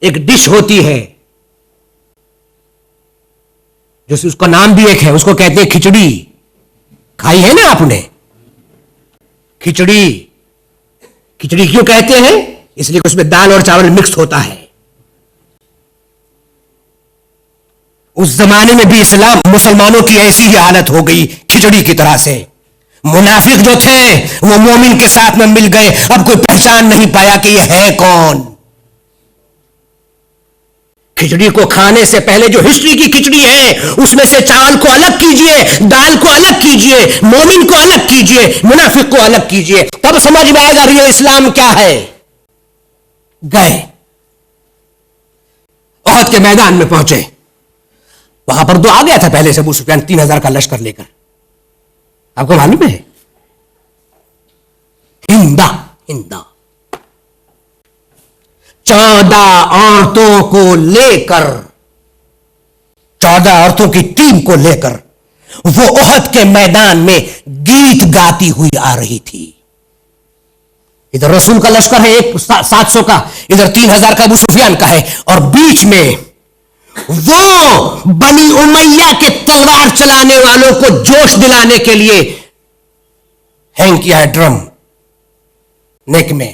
ایک ڈش ہوتی ہے جو اس کا نام بھی ایک ہے, اس کو کہتے ہیں کھچڑی. کھائی ہے نا آپ نے کھچڑی؟ کھچڑی کیوں کہتے ہیں؟ اس لیے کہ اس میں دال اور چاول مکس ہوتا ہے. اس زمانے میں بھی مسلمانوں کی ایسی ہی حالت ہو گئی کھچڑی کی طرح سے. منافق جو تھے وہ مومن کے ساتھ میں مل گئے, اب کوئی پہچان نہیں پایا کہ یہ ہے کون. کھچڑی کو کھانے سے پہلے جو ہسٹری کی کھچڑی ہے اس میں سے چاول کو الگ کیجئے, دال کو الگ کیجئے, مومن کو الگ کیجئے, منافق کو الگ کیجئے, تب سمجھ میں آئے گا ریل اسلام کیا ہے. گئے احد کے میدان میں پہنچے, وہاں پر آ گیا تھا پہلے سے ابو سفیان 3000 کا لشکر لے کر. آپ کو معلوم ہے ہندا 14 عورتوں کو لے کر, 14 عورتوں کی ٹیم کو لے کر وہ احد کے میدان میں گیت گاتی ہوئی آ رہی تھی. ادھر رسول کا لشکر ہے 700 کا, ادھر 3000 کا ابو سفیان کا ہے, اور بیچ میں وہ بنی امیہ کے تلوار چلانے والوں کو جوش دلانے کے لیے ہینگ کیا ہے ڈرم نیک میں,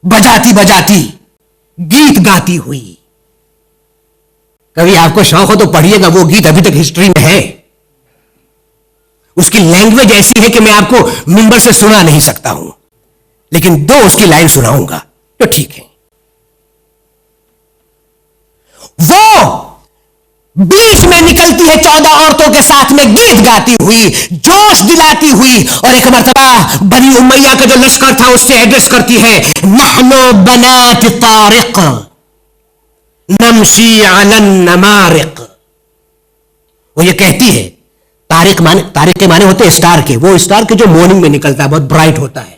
بجاتی گیت گاتی ہوئی. کبھی آپ کو شوق ہو تو پڑھیے گا, وہ گیت ابھی تک ہسٹری میں ہے. اس کی لینگویج ایسی ہے کہ میں آپ کو ممبر سے سنا نہیں سکتا ہوں, لیکن 2 اس کی لائن سناؤں گا تو ٹھیک ہے. وہ بیچ میں نکلتی ہے 14 عورتوں کے ساتھ میں گیت گاتی ہوئی, جوش دلاتی ہوئی, اور ایک مرتبہ بنی امیہ کا جو لشکر تھا اس سے ایڈریس کرتی ہے, نحنو بنات طارق نمشی علی النمارق. وہ یہ کہتی ہے, طارق کے معنی ہوتے ہیں اسٹار کے, وہ اسٹار کے جو مارننگ میں نکلتا ہے, بہت برائٹ ہوتا ہے.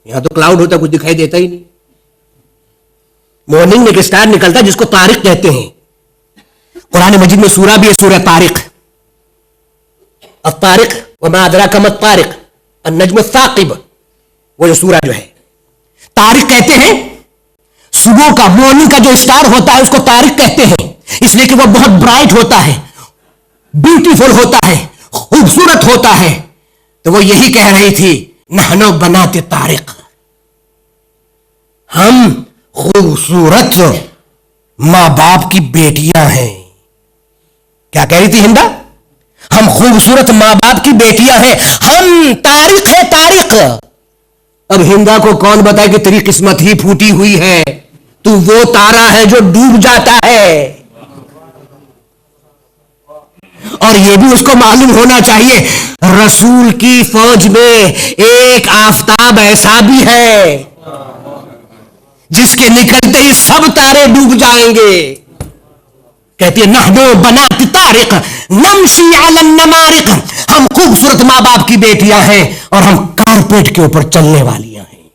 یہاں تو کلاؤڈ ہوتا ہے, کچھ دکھائی دیتا ہی نہیں. مارننگ میں ایک اسٹار نکلتا ہے جس کو طارق کہتے ہیں. قرآن مجید میں سورہ بھی ہے, سورہ طارق. الطارق وما ادراک ما الطارق النجم الثاقب, وہ جو سورہ جو ہے طارق کہتے ہیں. صبح کا مارننگ کا جو اسٹار ہوتا ہے اس کو طارق کہتے ہیں, اس لیے کہ وہ بہت برائٹ ہوتا ہے, بیوٹیفل ہوتا ہے, خوبصورت ہوتا ہے. تو وہ یہی کہہ رہی تھی, نحنو بنات طارق, ہم خوبصورت ماں باپ کی بیٹیاں ہیں. کیا کہہ رہی تھی ہندا؟ ہم خوبصورت ماں باپ کی بیٹیاں ہیں, ہم طارق ہے طارق. اب ہندا کو کون بتائے کہ تیری قسمت ہی پھوٹی ہوئی ہے, تو وہ تارا ہے جو ڈوب جاتا ہے. اور یہ بھی اس کو معلوم ہونا چاہیے, رسول کی فوج میں ایک آفتاب ایسا بھی ہے جس کے نکلتے ہی سب تارے ڈوب جائیں گے. کہتی ہے نحنو بنات طارق نمشی علی النمارق, ہم خوبصورت ماں باپ کی بیٹیاں ہیں اور ہم کارپیٹ کے اوپر چلنے والیاں ہیں.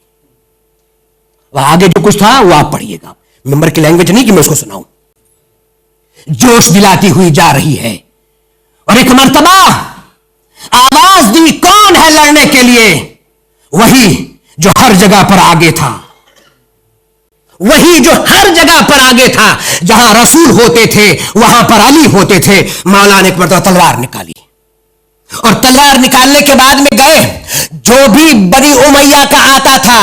وہ آگے جو کچھ تھا وہ آپ پڑھیے گا, ممبر کی لینگویج نہیں کہ میں اس کو سناؤں. جوش دلاتی ہوئی جا رہی ہے, اور ایک مرتبہ آواز دی, کون ہے لڑنے کے لیے؟ وہی جو ہر جگہ پر آگے تھا, وہی جو ہر جگہ پر آگے تھا. جہاں رسول ہوتے تھے وہاں پر علی ہوتے تھے. مولا نے ایک مرتبہ تلوار نکالی, اور تلوار نکالنے کے بعد میں گئے, جو بھی بنی امیہ کا آتا تھا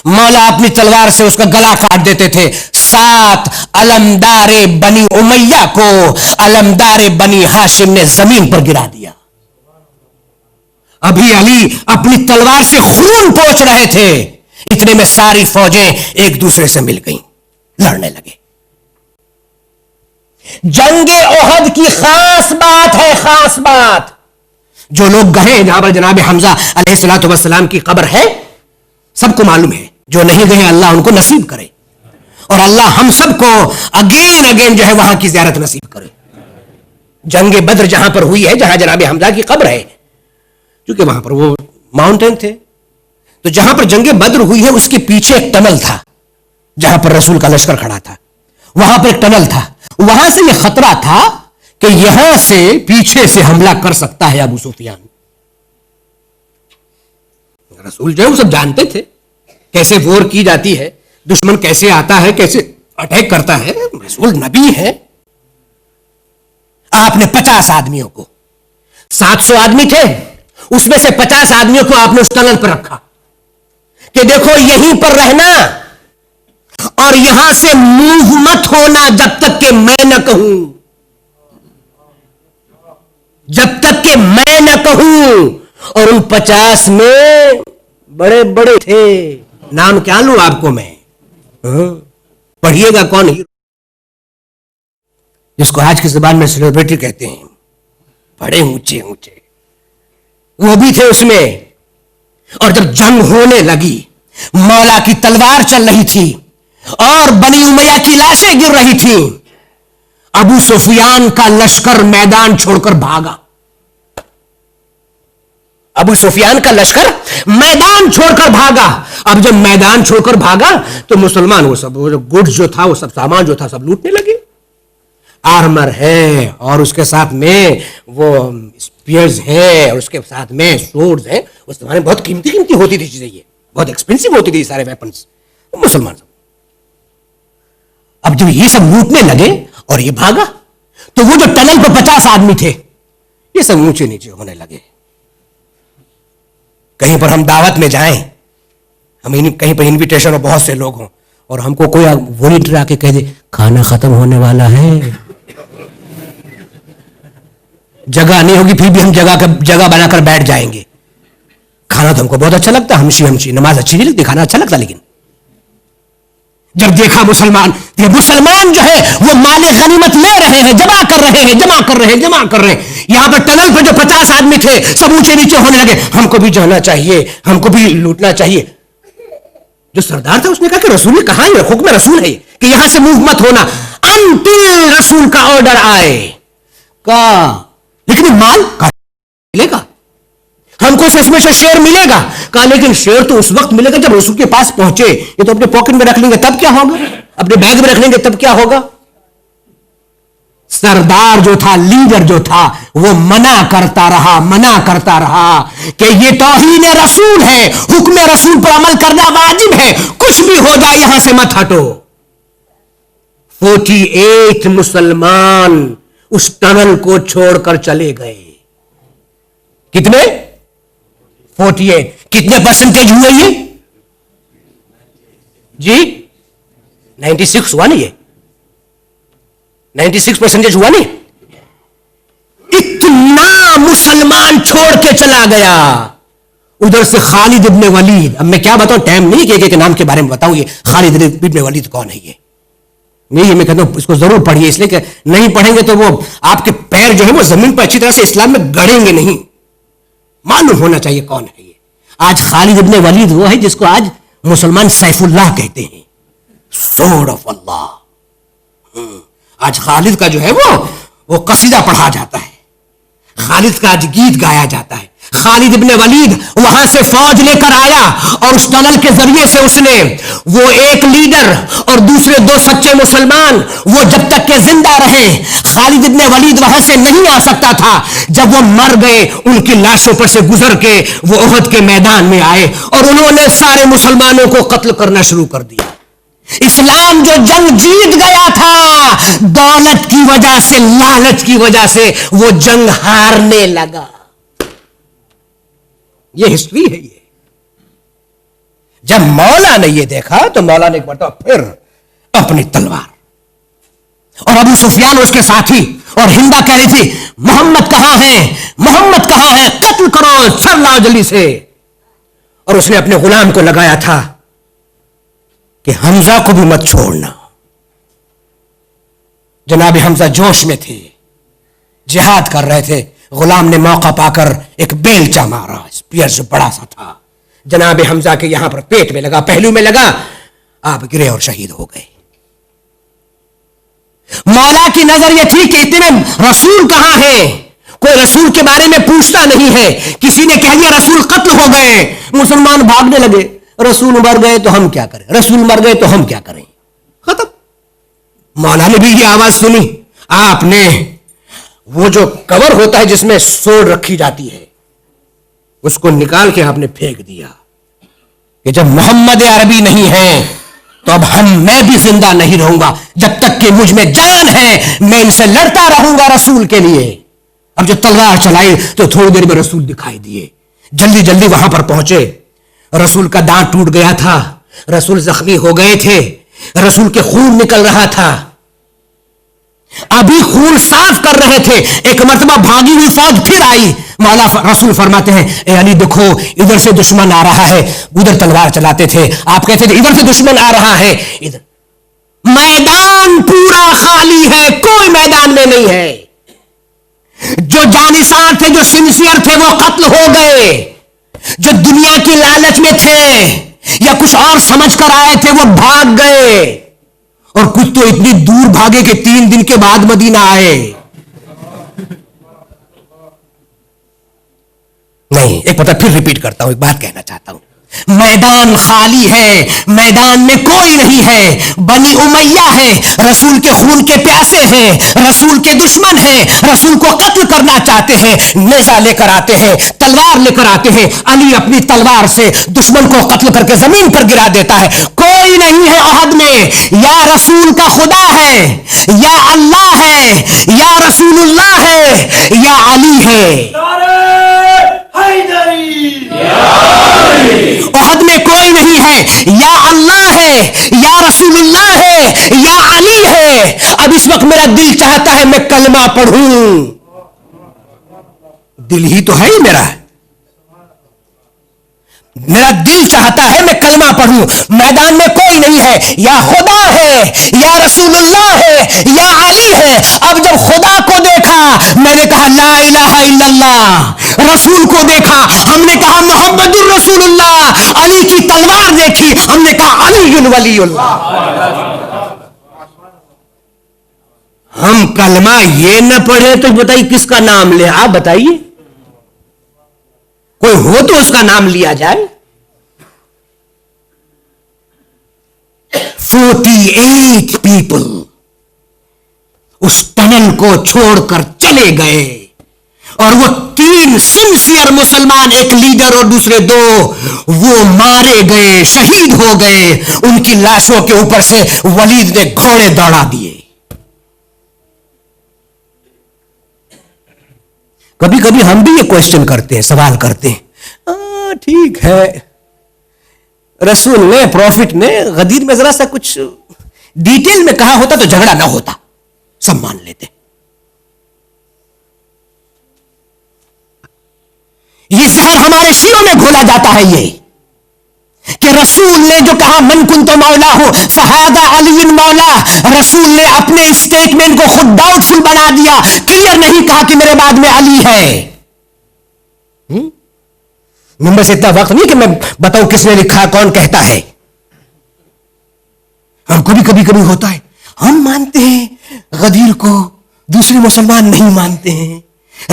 مولا اپنی تلوار سے اس کا گلا کاٹ دیتے تھے. 7 علمدار بنی امیہ کو علمدار بنی ہاشم نے زمین پر گرا دیا. ابھی علی اپنی تلوار سے خون پوچھ رہے تھے, اتنے میں ساری فوجیں ایک دوسرے سے مل گئیں, لڑنے لگے. جنگ احد کی خاص بات ہے, خاص بات. جو لوگ گئے جہاں پر جناب حمزہ علیہ الصلوۃ والسلام کی قبر ہے, سب کو معلوم ہے. جو نہیں گئے اللہ ان کو نصیب کرے, اور اللہ ہم سب کو اگین جو ہے وہاں کی زیارت نصیب کرے. جنگ بدر جہاں پر ہوئی ہے, جہاں جناب حمزہ کی قبر ہے, کیونکہ وہاں پر وہ ماؤنٹین تھے, تو جہاں پر جنگ بدر ہوئی ہے اس کے پیچھے ایک ٹنل تھا جہاں پر رسول کا لشکر کھڑا تھا. وہاں پر ایک ٹنل تھا, وہاں سے یہ خطرہ تھا کہ یہاں سے پیچھے سے حملہ کر سکتا ہے ابو سفیان. رسول جو ہے وہ سب جانتے تھے کیسے وار کی جاتی ہے. دشمن کیسے آتا ہے, کیسے اٹیک کرتا ہے. رسول نبی ہے. آپ نے 50 آدمیوں کو, 700 آدمی تھے, اس میں سے 50 آدمیوں کو آپ نے اس ٹنل پر رکھا کہ دیکھو یہیں پر رہنا اور یہاں سے موو مت ہونا جب تک کہ میں نہ کہوں, جب تک کہ میں نہ کہوں. اور ان 50 میں بڑے بڑے تھے, نام کیا لوں آپ کو میں, پڑھیے گا کون, جس کو آج کی زبان میں سیلیبریٹی کہتے ہیں, بڑے اونچے اونچے, وہ بھی تھے اس میں. اور جب جنگ ہونے لگی, مولا کی تلوار چل رہی تھی اور بنی امیہ کی لاشیں گر رہی تھی, ابو سفیان کا لشکر میدان چھوڑ کر بھاگا. ابو سفیان کا لشکر میدان چھوڑ کر بھاگا. اب جب میدان چھوڑ کر بھاگا تو مسلمان وہ سب گڈ جو تھا, وہ سب سامان جو تھا, سب لوٹنے لگے. آرمر ہے اور اس کے ساتھ میں وہ اسپیئرز ہیں اور اس کے ساتھ میں سورڈز ہیں. اس زمانے میں بہت قیمتی ہوتی تھی چیزیں, یہ بہت ایکسپینسو ہوتی تھی سارے ویپنز. مسلمان سب اب جب یہ سب لوٹنے لگے اور یہ بھاگا تو وہ جو ٹنل پہ 50 آدمی تھے یہ سب اونچے نیچے ہونے لگے. کہیں پر ہم دعوت میں جائیں, ہم کہیں پر انویٹیشن اور بہت سے لوگ ہوں اور ہم کو کوئی ویٹر آ کے کہہ دے کھانا ختم ہونے والا ہے, جگہ نہیں ہوگی, پھر بھی ہم جگہ بنا کر بیٹھ جائیں گے. کھانا تو ہم کو بہت اچھا لگتا, ہمشی نماز اچھی نہیں لگتی, کھانا اچھا لگتا. لیکن جب دیکھا مسلمان جو ہے وہ مال غنیمت لے رہے ہیں, جمع کر رہے ہیں, یہاں پر ٹنل پر جو 50 آدمی تھے سب اونچے نیچے ہونے لگے. ہم کو بھی جانا چاہیے, ہم کو بھی لوٹنا چاہیے. جو سردار تھا اس نے کہا کہ رسول نے کہا, یہ حکم رسول ہے کہ یہاں سے موو مت ہونا انٹل رسول کا آرڈر آئے. کہا لیکن مال ملے گا, ہم کو اس میں سے شیئر ملے گا. کہا لیکن شیئر تو اس وقت ملے گا جب رسول کے پاس پہنچے. یہ تو اپنے پاکٹ میں رکھ لیں گے تب کیا ہوگا, اپنے بیگ میں رکھ لیں گے تب کیا ہوگا. سردار جو تھا, لیڈر جو تھا, وہ منع کرتا رہا کہ یہ توہین رسول ہے, حکم رسول پر عمل کرنا واجب ہے, کچھ بھی ہو جائے یہاں سے مت ہٹو. 48 مسلمان اس ٹنل کو چھوڑ کر چلے گئے. کتنے؟ 48. کتنے پرسنٹیج ہوئے یہ جی؟ 96 ہوا نہیں, یہ 96% ہوا نہیں. اتنا مسلمان چھوڑ کے چلا گیا. ادھر سے خالد ابن ولید, اب میں کیا بتاؤں, ٹائم نہیں کہ نام کے بارے میں بتاؤں. یہ خالد ابن ولید کون ہے یہ نہیں, میں کہتا ہوں اس کو ضرور پڑھیے, اس لیے کہ نہیں پڑھیں گے تو وہ آپ کے پیر جو ہے وہ زمین پر اچھی طرح سے اسلام میں گڑیں گے نہیں. معلوم ہونا چاہیے کون ہے یہ. آج خالد ابن ولید وہ ہے جس کو آج مسلمان سیف اللہ کہتے ہیں, سورڈ آف اللہ. آج خالد کا جو ہے وہ قصیدہ پڑھا جاتا ہے, خالد کا آج گیت گایا جاتا ہے. خالد ابن ولید وہاں سے فوج لے کر آیا اور اس ٹنل کے ذریعے سے اس نے وہ ایک لیڈر اور دوسرے 2 سچے مسلمان, وہ جب تک کہ زندہ رہے, خالد ابن ولید وہاں سے نہیں آ سکتا تھا. جب وہ مر گئے ان کی لاشوں پر سے گزر کے وہ احد کے میدان میں آئے اور انہوں نے سارے مسلمانوں کو قتل کرنا شروع کر دیا. اسلام جو جنگ جیت گیا تھا, دولت کی وجہ سے, لالچ کی وجہ سے وہ جنگ ہارنے لگا. یہ ہسٹری ہے. یہ جب مولا نے یہ دیکھا تو مولا نے ایک مرتبہ پھر اپنی تلوار, اور ابو سفیان اور اس کے ساتھی اور ہندا کہہ رہی تھی محمد کہاں ہے, قتل کرو, سر لاؤ جلدی سے. اور اس نے اپنے غلام کو لگایا تھا کہ حمزہ کو بھی مت چھوڑنا. جناب حمزہ جوش میں تھے, جہاد کر رہے تھے. غلام نے موقع پا کر ایک بیلچا مارا, اسپیئر جو بڑا سا تھا, جناب حمزہ کے یہاں پر پیٹ میں لگا, پہلو میں لگا, آپ گرے اور شہید ہو گئے. مولا کی نظر یہ تھی کہ اتنے رسول کہاں ہیں, کوئی رسول کے بارے میں پوچھتا نہیں ہے. کسی نے کہہ دیا رسول قتل ہو گئے, مسلمان بھاگنے لگے. رسول مر گئے تو ہم کیا کریں, رسول مر گئے تو ہم کیا کریں, ختم. مولا نے بھی یہ آواز سنی. آپ نے وہ جو کور ہوتا ہے جس میں سوڑ رکھی جاتی ہے اس کو نکال کے آپ نے پھینک دیا کہ جب محمد عربی نہیں ہے تو اب میں بھی زندہ نہیں رہوں گا. جب تک کہ مجھ میں جان ہے میں ان سے لڑتا رہوں گا رسول کے لیے. اب جو تلوار چلائی تو تھوڑی دیر میں رسول دکھائی دیے. جلدی جلدی وہاں پر پہنچے. رسول کا دانت ٹوٹ گیا تھا, رسول زخمی ہو گئے تھے, رسول کے خون نکل رہا تھا. ابھی خون صاف کر رہے تھے, ایک مرتبہ بھاگی ہوئی فوج پھر آئی. مولا رسول فرماتے ہیں اے علی دیکھو ادھر سے دشمن آ رہا ہے. ادھر تلوار چلاتے تھے, آپ کہتے تھے ادھر سے دشمن آ رہا ہے. ادھر میدان پورا خالی ہے, کوئی میدان میں نہیں ہے. جو جانثار تھے, جو سنسیئر تھے, وہ قتل ہو گئے. جو دنیا کی لالچ میں تھے یا کچھ اور سمجھ کر آئے تھے وہ بھاگ گئے. اور کچھ تو اتنی دور بھاگے کہ 3 دن کے بعد مدینہ آئے. نہیں, ایک پتہ پھر ریپیٹ کرتا ہوں, ایک بات کہنا چاہتا ہوں. میدان خالی ہے, میدان میں کوئی نہیں ہے. بنی امیہ ہے, رسول کے خون کے پیاسے ہیں, رسول کے دشمن ہیں, رسول کو قتل کرنا چاہتے ہیں. نیزہ لے کر آتے ہیں, تلوار لے کر آتے ہیں. علی اپنی تلوار سے دشمن کو قتل کر کے زمین پر گرا دیتا ہے. کوئی نہیں ہے احد میں. یا رسول کا خدا ہے, یا اللہ ہے, یا رسول اللہ ہے, یا علی ہے. احد میں کوئی نہیں ہے, یا اللہ ہے, یا رسول اللہ ہے, یا علی ہے. اب اس وقت میرا دل چاہتا ہے میں کلمہ پڑھوں. دل ہی تو ہے ہی میرا دل چاہتا ہے میں کلمہ پڑھوں. میدان میں کوئی نہیں ہے, یا خدا ہے, یا رسول اللہ ہے, یا علی ہے. اب جب خدا کو دیکھا میں نے کہا لا الہ الا اللہ. رسول کو دیکھا ہم نے کہا محمد الرسول اللہ. علی کی تلوار دیکھی ہم نے کہا علی ولی اللہ. ہم کلمہ یہ نہ پڑھے تو بتائیے کس کا نام لے؟ آپ بتائیے, کوئی ہو تو اس کا نام لیا جائے. 48 پیپل اس ٹنل کو چھوڑ کر چلے گئے, اور وہ 3 سنسیئر مسلمان, ایک لیڈر اور دوسرے 2, وہ مارے گئے, شہید ہو گئے. ان کی لاشوں کے اوپر سے ولید نے گھوڑے دوڑا دیے. کبھی کبھی ہم بھی یہ کوشچن کرتے ہیں, سوال کرتے ہیں, ٹھیک ہے رسول نے, پروفٹ نے غدیر میں ذرا سا کچھ ڈیٹیل میں کہا ہوتا تو جھگڑا نہ ہوتا, سب مان لیتے. یہ زہر ہمارے شیعوں میں گھولا جاتا ہے یہ کہ رسول نے جو کہا من کنت مولا ہو فہذا علی مولا. رسول نے اپنے اسٹیٹمنٹ کو خود ڈاؤٹ فل بنا دیا, کلیئر نہیں کہا کہ میرے بعد میں علی ہے. ممبر سے اتنا وقت نہیں کہ میں بتاؤں کس نے لکھا, کون کہتا ہے. ہم کبھی ہوتا ہے, ہم مانتے ہیں غدیر کو, دوسرے مسلمان نہیں مانتے ہیں.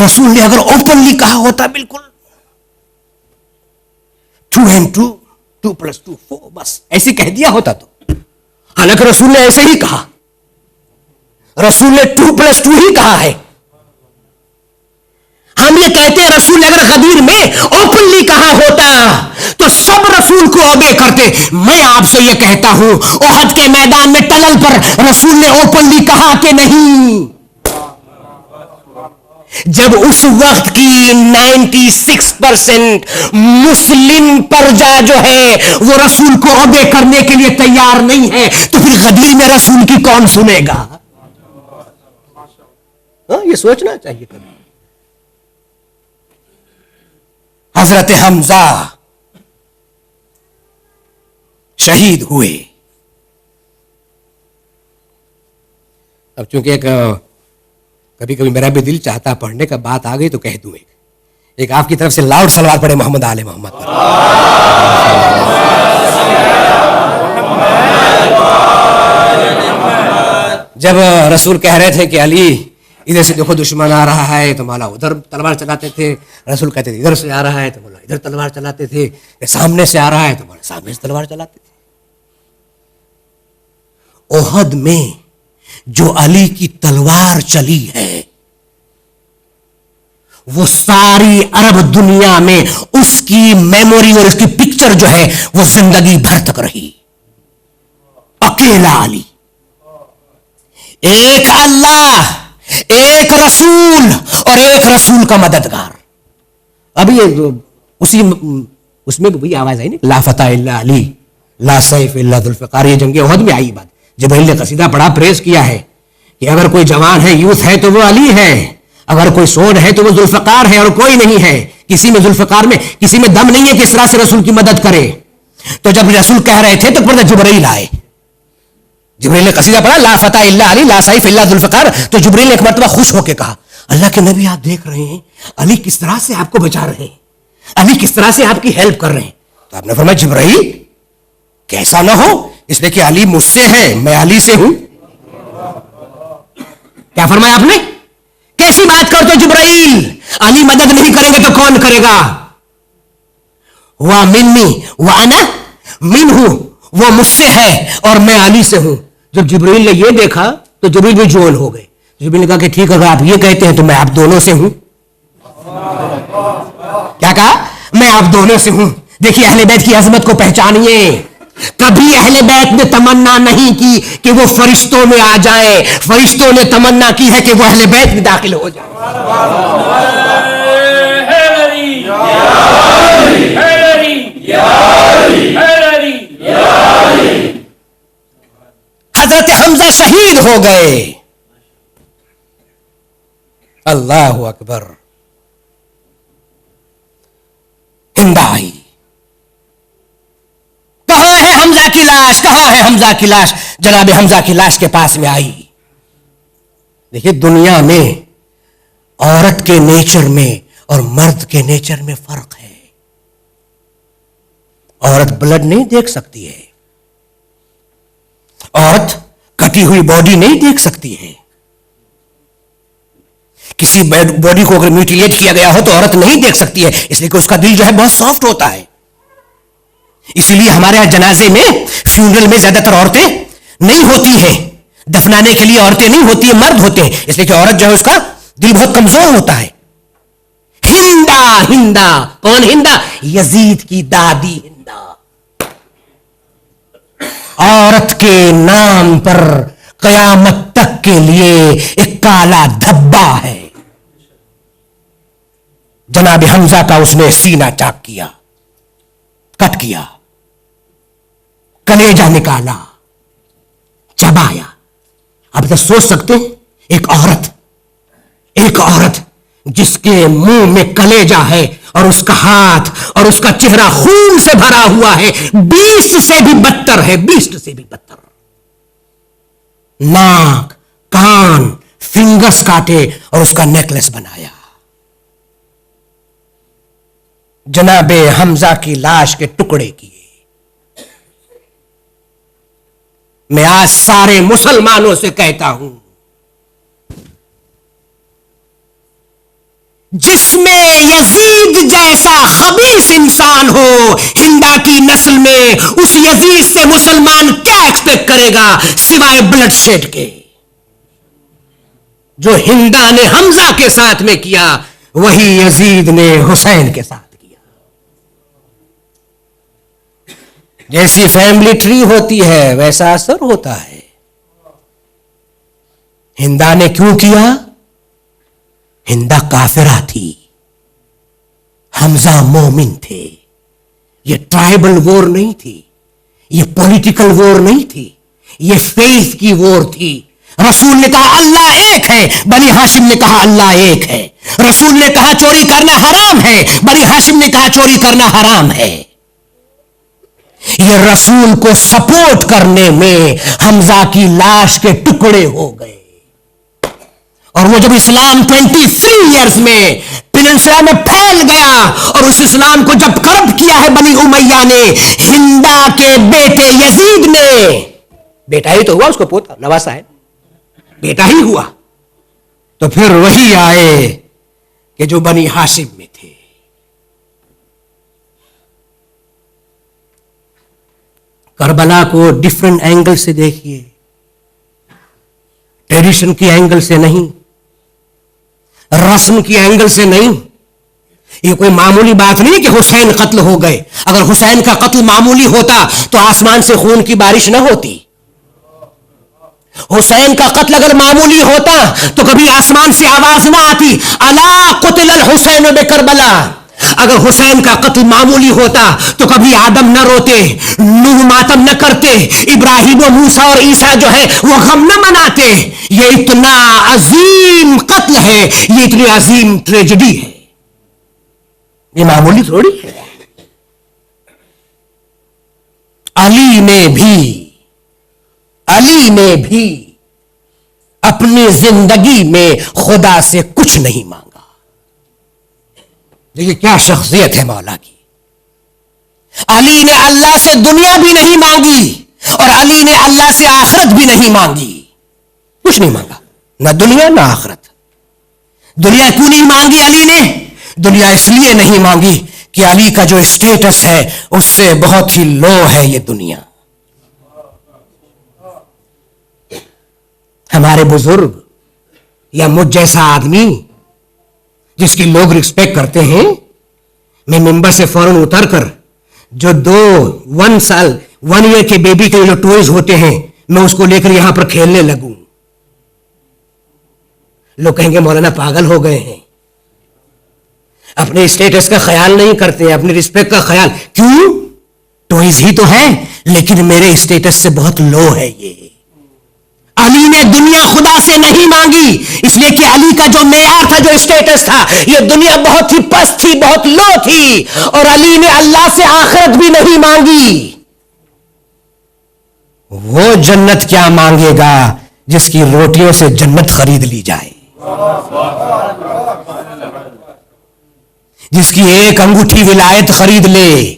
رسول نے اگر اوپنلی کہا ہوتا بالکل 2 and 2 2 + 2 4 بس ایسے کہہ دیا ہوتا تو. حالانکہ رسول نے ایسے ہی کہا, رسول نے 2 + 2 ہی کہا ہے. ہم یہ کہتے ہیں رسول نے اگر غدیر میں اوپنلی کہا ہوتا تو سب رسول کو اوبے کرتے. میں آپ سے یہ کہتا ہوں احد کے میدان میں ٹنل پر رسول نے اوپنلی کہا کہ نہیں؟ جب اس وقت کی 96% مسلم پرجا جو ہے وہ رسول کو اوبے کرنے کے لیے تیار نہیں ہے, تو پھر غدیر میں رسول کی کون سنے گا؟ یہ سوچنا چاہیے کبھی. حضرت حمزہ شہید ہوئے. اب چونکہ کبھی کبھی میرا بھی دل چاہتا پڑھنے کا, بات آ گئی تو کہہ دوں. ایک آپ کی طرف سے لاؤڈ صلوات پڑھے محمد آل محمد پر. جب رسول کہہ رہے تھے کہ علی ادھر سے دیکھو دشمن آ رہا ہے, تو مولا ادھر تلوار چلاتے تھے. رسول کہتے تھے ادھر سے آ رہا ہے, تو مولا ادھر تلوار چلاتے تھے. سامنے سے آ رہا ہے تو مولا سامنے سے تلوار چلاتے تھے. احد میں جو علی کی تلوار چلی ہے وہ ساری عرب دنیا میں اس کی میموری اور اس کی پکچر جو ہے وہ زندگی بھر تک رہی. اکیلا علی، ایک اللہ، ایک رسول اور ایک رسول کا مددگار. ابھی اس میں بھی وہی آواز آئی نا، لا فتح الا علی لا سیف الا ذوالفقار. یہ جنگ احد میں آئی بات. جبرائیل نے قصیدہ پڑھا، پریز کیا ہے کہ اگر کوئی جوان ہے، یوتھ ہے تو وہ علی ہے، اگر کوئی سوڈ ہے تو وہ ذوالفقار ہے، اور کوئی نہیں ہے. کسی میں ذوالفقار میں کسی میں دم نہیں ہے کہ اس طرح سے رسول کی مدد کرے. تو جب رسول کہہ رہے تھے تو پڑھا جبرائیل آئے. جبرائیل نے قصیدہ پڑھا لا فتح الا علی لا سیف الا ذوالفقار. تو جبرائیل نے ایک مرتبہ خوش ہو کے کہا اللہ کے نبی آپ دیکھ رہے ہیں علی کس طرح سے آپ کو بچا رہے ہیں، علی کس طرح سے آپ کی ہیلپ کر رہے ہیں. تو آپ نے فرمایا جبرائیل کیسا نہ ہو، اس لیے کہ علی مجھ سے ہے، میں علی سے ہوں. کیا فرمایا آپ نے؟ کیسی بات کرتے ہو جبرائیل، علی مدد نہیں کریں گے تو کون کرے گا؟ وہ منی وانا منہ، وہ مجھ سے ہے اور میں علی سے ہوں. جب جبرائیل نے یہ دیکھا تو جبرائیل بھی جول ہو گئے. جبرائیل نے کہا کہ ٹھیک اگر آپ یہ کہتے ہیں تو میں آپ دونوں سے ہوں. کیا کہا؟ میں آپ دونوں سے ہوں. دیکھیے اہل بیت کی عظمت کو پہچانیے. کبھی اہل بیت نے تمنا نہیں کی کہ وہ فرشتوں میں آ جائیں، فرشتوں نے تمنا کی ہے کہ وہ اہل بیت میں داخل ہو جائیں. حضرت حمزہ شہید ہو گئے. اللہ اکبر. ہند آئی، کہاں ہے حمزہ کی لاش، کہاں ہے حمزہ کی لاش؟ جناب حمزہ کی لاش کے پاس میں آئی. دیکھیے دنیا میں عورت کے نیچر میں اور مرد کے نیچر میں فرق ہے. عورت بلڈ نہیں دیکھ سکتی ہے، عورت کٹی ہوئی باڈی نہیں دیکھ سکتی ہے. کسی باڈی کو اگر میوٹیلیٹ کیا گیا ہو تو عورت نہیں دیکھ سکتی ہے، اس لیے کہ اس کا دل جو ہے بہت سافٹ ہوتا ہے. اسی لیے ہمارے یہاں جنازے میں فیونرل میں زیادہ تر عورتیں نہیں ہوتی ہیں، دفنانے کے لیے عورتیں نہیں ہوتی ہیں، مرد ہوتے ہیں، اس لیے کہ عورت جو ہے اس کا دل بہت کمزور ہوتا ہے. ہندا، ہندا کون ہندا؟ یزید کی دادی ہندا. عورت کے نام پر قیامت تک کے لیے ایک کالا دھبا ہے. جناب حمزہ کا اس نے سینہ چاک کیا، کٹ کیا، کلیجہ نکالا، چبایا. اب تو سوچ سکتے ہیں ایک عورت جس کے منہ میں کلیجہ ہے اور اس کا ہاتھ اور اس کا چہرہ خون سے بھرا ہوا ہے، بیسٹ سے بھی بدتر ہے، بیسٹ سے بھی بدتر. ناک، کان، فنگرز کاٹے اور اس کا نیکلس بنایا. جناب حمزہ کی لاش کے ٹکڑے کیے. میں آج سارے مسلمانوں سے کہتا ہوں جس میں یزید جیسا خبیث انسان ہو ہندا کی نسل میں، اس یزید سے مسلمان کیا ایکسپیکٹ کرے گا سوائے بلڈ شیڈ کے؟ جو ہندا نے حمزہ کے ساتھ میں کیا وہی یزید نے حسین کے ساتھ کیا. جیسی فیملی ٹری ہوتی ہے ویسا اثر ہوتا ہے. ہندا نے کیوں کیا؟ ہندا کافرہ تھی، حمزہ مومن تھے. یہ ٹرائبل وار نہیں تھی، یہ پولیٹیکل وار نہیں تھی، یہ فیتھ کی وار تھی. رسول نے کہا اللہ ایک ہے، بنی ہاشم نے کہا اللہ ایک ہے. رسول نے کہا چوری کرنا حرام ہے، بنی ہاشم نے کہا چوری کرنا حرام ہے. یہ رسول کو سپورٹ کرنے میں حمزہ کی لاش کے ٹکڑے ہو گئے. اور وہ جب اسلام 23 ایئرز میں پیننسلا میں پھیل گیا اور اس اسلام کو جب کرپٹ کیا ہے بنی امیہ نے، ہندا کے بیٹے یزید نے، بیٹا ہی تو ہوا، اس کو پوتا نواسا ہے، بیٹا ہی ہوا، تو پھر وہی آئے کہ جو بنی ہاشم میں تھے. کربلا کو ڈیفرنٹ اینگل سے دیکھیے، ٹریڈیشن کی اینگل سے نہیں، رسم کی اینگل سے نہیں. یہ کوئی معمولی بات نہیں کہ حسین قتل ہو گئے. اگر حسین کا قتل معمولی ہوتا تو آسمان سے خون کی بارش نہ ہوتی. حسین کا قتل اگر معمولی ہوتا تو کبھی آسمان سے آواز نہ آتی الا قتل الحسین بکربلا. اگر حسین کا قتل معمولی ہوتا تو کبھی آدم نہ روتے, نوح ماتم نہ کرتے, ابراہیم و موسیٰ اور عیسیٰ جو ہے وہ غم نہ مناتے. یہ اتنا عظیم قتل ہے, یہ اتنی عظیم ٹریجڈی ہے, یہ معمولی تھوڑی ہے. علی نے بھی اپنی زندگی میں خدا سے کچھ نہیں مانگا. دیکھیے کیا شخصیت ہے مولا کی. علی نے اللہ سے دنیا بھی نہیں مانگی اور علی نے اللہ سے آخرت بھی نہیں مانگی. کچھ نہیں مانگا, نہ دنیا نہ آخرت. دنیا کیوں نہیں مانگی علی نے؟ دنیا اس لیے نہیں مانگی کہ علی کا جو اسٹیٹس ہے اس سے بہت ہی لو ہے یہ دنیا. ہمارے بزرگ یا مجھ جیسا آدمی جس کی لوگ ریسپیکٹ کرتے ہیں, میں ممبر سے فوراً اتر کر جو 1 ایئر کے بیبی کے جو ٹوائز ہوتے ہیں میں اس کو لے کر یہاں پر کھیلنے لگوں, لوگ کہیں گے مولانا پاگل ہو گئے ہیں, اپنے اسٹیٹس کا خیال نہیں کرتے, اپنے رسپیکٹ کا خیال کیوں؟ ٹوائز ہی تو ہے لیکن میرے اسٹیٹس سے بہت لو ہے یہ. علی نے دنیا خدا سے نہیں مانگی اس لیے کہ علی کا جو معیار تھا, جو اسٹیٹس تھا, یہ دنیا بہت ہی پست تھی, بہت لو تھی. اور علی نے اللہ سے آخرت بھی نہیں مانگی. وہ جنت کیا مانگے گا جس کی روٹیوں سے جنت خرید لی جائے, جس کی ایک انگوٹھی ولایت خرید لے,